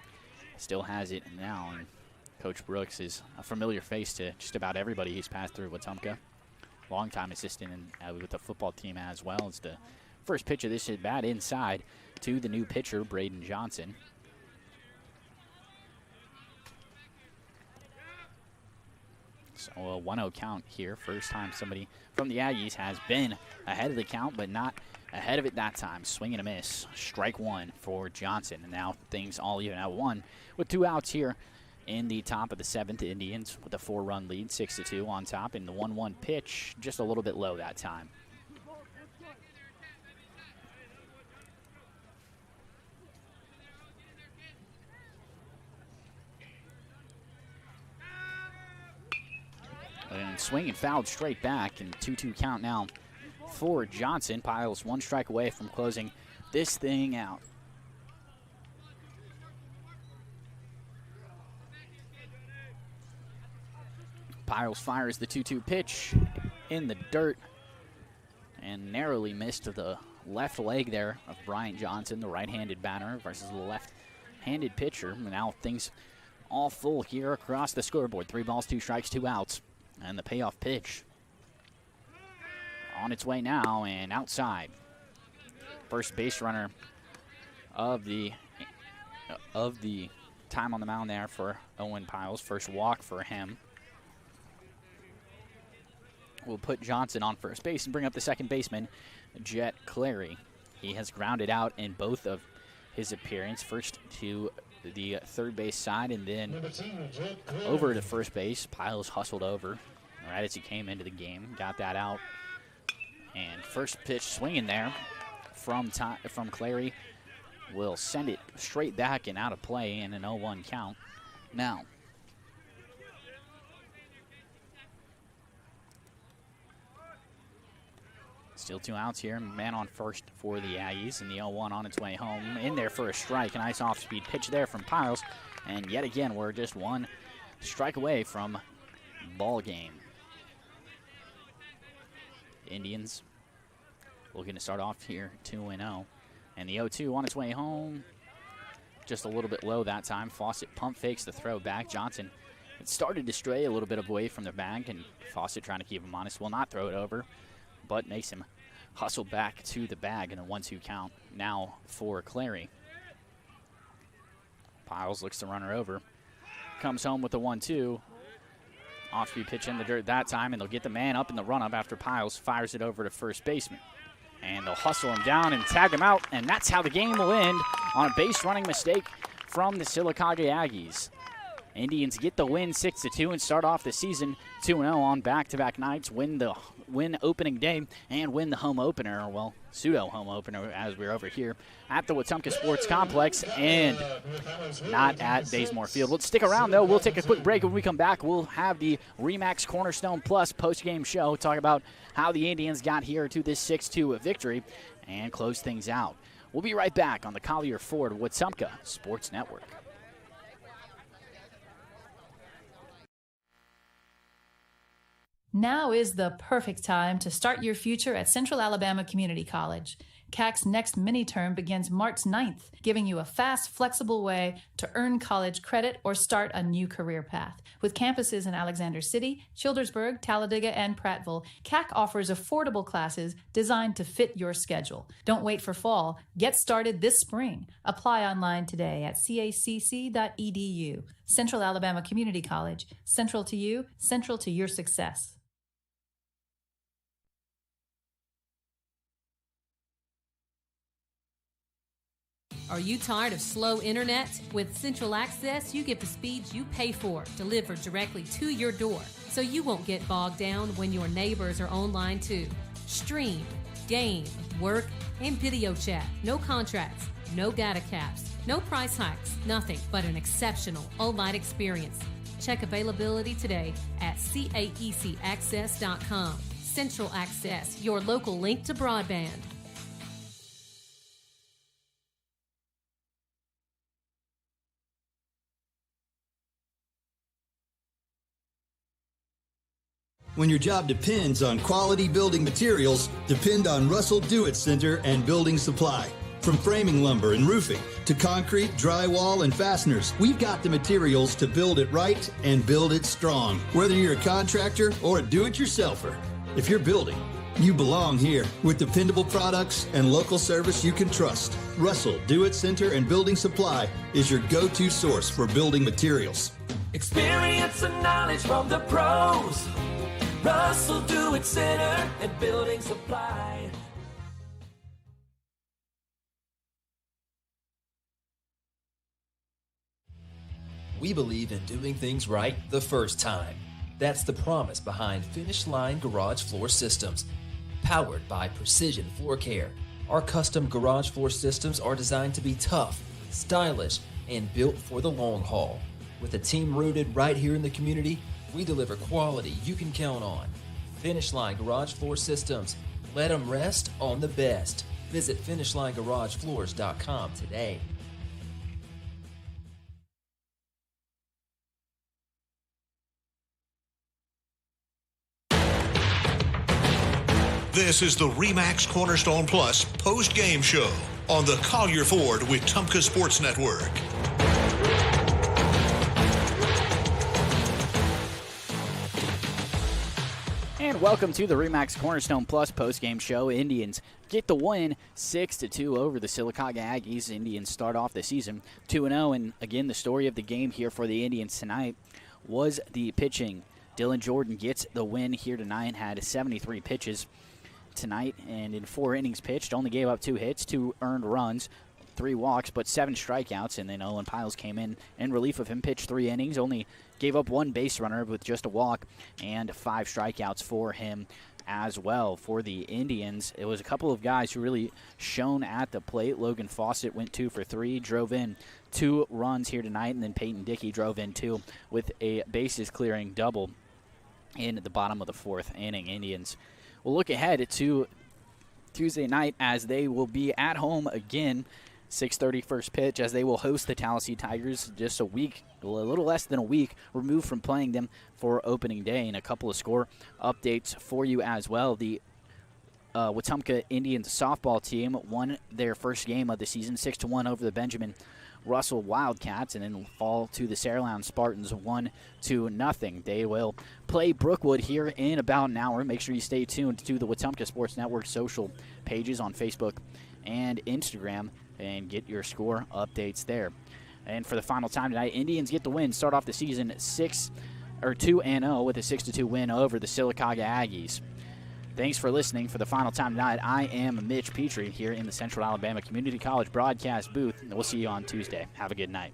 still has it now. And Coach Brooks is a familiar face to just about everybody he's passed through Wetumpka. Longtime assistant with the football team as well. It's the first pitch of this at bat inside to the new pitcher, Braden Johnson. So a 1-0 count here. First time somebody from the Aggies has been ahead of the count, but not ahead of it that time. Swing and a miss. Strike 1 for Johnson. And now things all even at 1 with 2 outs here in the top of the 7th. Indians with a 4-run lead, 6-2 on top. And the 1-1 pitch just a little bit low that time. And swing and fouled straight back, and 2-2 count now for Johnson. Piles 1 strike away from closing this thing out. Piles fires the 2-2 pitch in the dirt and narrowly missed the left leg there of Bryant Johnson, the right-handed batter, versus the left-handed pitcher. And now things all full here across the scoreboard. 3 balls, 2 strikes, 2 outs. And the payoff pitch on its way now and outside. First base runner of the time on the mound there for Owen Piles. First walk for him. We'll put Johnson on first base and bring up the second baseman, Jet Clary. He has grounded out in both of his appearances. First to the third base side and then over to first base. Piles hustled over right as he came into the game, got that out. And first pitch swinging there from Clary will send it straight back and out of play in an 0-1 count. Now, still 2 outs here. Man on first for the Aggies, and the 0-1 on its way home. In there for a strike. A nice off-speed pitch there from Piles. And yet again, we're just 1 strike away from ball game. Indians looking to start off here 2-0. And the 0-2 on its way home. Just a little bit low that time. Fawcett pump fakes the throw back. Johnson, it started to stray a little bit away from the bag, and Fawcett trying to keep him honest. Will not throw it over, but makes him hustle back to the bag in a 1-2 count now for Clary. Piles looks to run her over. comes home with the 1-2. Off-speed pitch in the dirt that time, and they'll get the man up in the run-up after Piles fires it over to first baseman. And they'll hustle him down and tag him out, and that's how the game will end on a base running mistake from the Sylacauga Aggies. Indians get the win 6-2 and start off the season 2-0 on back-to-back nights, win opening day and win the home opener, well, pseudo-home opener as we're over here at the Wetumpka Sports Complex and not at Bazemore Field. Let's stick around, though. We'll take a quick break. When we come back, we'll have the RE/MAX Cornerstone Plus post-game show, talk about how the Indians got here to this 6-2 victory and close things out. We'll be right back on the Collier Ford Wetumpka Sports Network. Now is the perfect time to start your future at Central Alabama Community College. CAC's next mini-term begins March 9th, giving you a fast, flexible way to earn college credit or start a new career path. With campuses in Alexander City, Childersburg, Talladega, and Prattville, CAC offers affordable classes designed to fit your schedule. Don't wait for fall. Get started this spring. Apply online today at cacc.edu. Central Alabama Community College. Central to you, central to your success. Are you tired of slow internet? With Central Access, you get the speeds you pay for delivered directly to your door, so you won't get bogged down when your neighbors are online too. Stream, game, work, and video chat. No contracts, no data caps, no price hikes, nothing but an exceptional all-night experience. Check availability today at caecaccess.com. Central Access, your local link to broadband. When your job depends on quality building materials, depend on Russell Do-It Center and Building Supply. From framing lumber and roofing to concrete, drywall, and fasteners, we've got the materials to build it right and build it strong. Whether you're a contractor or a do-it-yourselfer, if you're building, you belong here. With dependable products and local service you can trust, Russell Do-It Center and Building Supply is your go-to source for building materials. Experience and knowledge from the pros. Russell Do-It Center and Building Supply. We believe in doing things right the first time. That's the promise behind Finish Line Garage Floor Systems. Powered by Precision Floor Care, our custom garage floor systems are designed to be tough, stylish, and built for the long haul. With a team rooted right here in the community, we deliver quality you can count on. Finish Line Garage Floor Systems. Let them rest on the best. Visit finishlinegaragefloors.com today. This is the RE/MAX Cornerstone Plus post-game show on the Collier Ford Wetumpka Sports Network. And welcome to the RE/MAX Cornerstone Plus post-game show. Indians get the win 6-2 over the Sylacauga Aggies. Indians start off the season 2-0, and again, the story of the game here for the Indians tonight was the pitching. Dylan Jordan gets the win here tonight, had 73 pitches tonight, and in 4 innings pitched, only gave up 2 hits, 2 earned runs, 3 walks, but 7 strikeouts, and then Owen Piles came in relief of him, pitched 3 innings, only gave up 1 base runner with just a walk and 5 strikeouts for him as well. For the Indians, it was a couple of guys who really shone at the plate. Logan Fawcett went 2 for 3, drove in 2 runs here tonight, and then Peyton Dickey drove in 2 with a bases-clearing double in the bottom of the 4th inning. Indians will look ahead to Tuesday night as they will be at home again. 6:30 first pitch as they will host the Tallahassee Tigers, just a little less than a week removed from playing them for opening day. And a couple of score updates for you as well. The Wetumpka Indians softball team won their first game of the season 6-1 over the Benjamin Russell Wildcats, and then fall to the Saraland Spartans 1-0. They will play Brookwood here in about an hour. Make sure you stay tuned to the Wetumpka Sports Network social pages on Facebook and Instagram and get your score updates there. And for the final time tonight, Indians get the win, start off the season 2-0 with a 6-2 win over the Sylacauga Aggies. Thanks for listening. For the final time tonight, I am Mitch Petrie here in the Central Alabama Community College broadcast booth. We'll see you on Tuesday. Have a good night.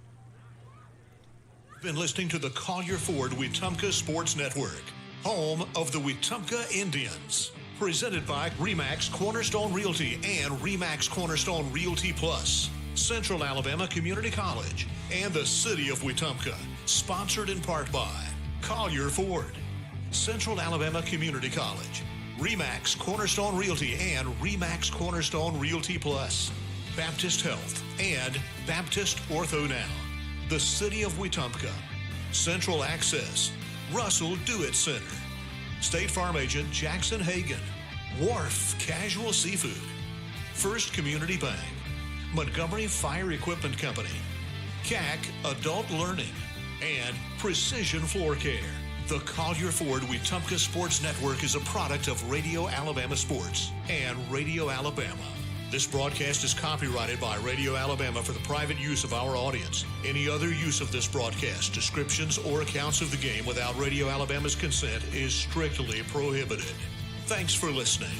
You've been listening to the Collier Ford Wetumpka Sports Network, home of the Wetumpka Indians. Presented by RE/MAX Cornerstone Realty and RE/MAX Cornerstone Realty Plus, Central Alabama Community College, and the City of Wetumpka. Sponsored in part by Collier Ford, Central Alabama Community College, RE/MAX Cornerstone Realty and RE/MAX Cornerstone Realty Plus, Baptist Health, and Baptist Ortho Now, the City of Wetumpka, Central Access, Russell Do-It Center, State Farm Agent Jackson Hagan, Wharf Casual Seafood, First Community Bank, Montgomery Fire Equipment Company, CAC Adult Learning, and Precision Floor Care. The Collier Ford Wetumpka Sports Network is a product of Radio Alabama Sports and Radio Alabama. This broadcast is copyrighted by Radio Alabama for the private use of our audience. Any other use of this broadcast, descriptions, or accounts of the game without Radio Alabama's consent is strictly prohibited. Thanks for listening.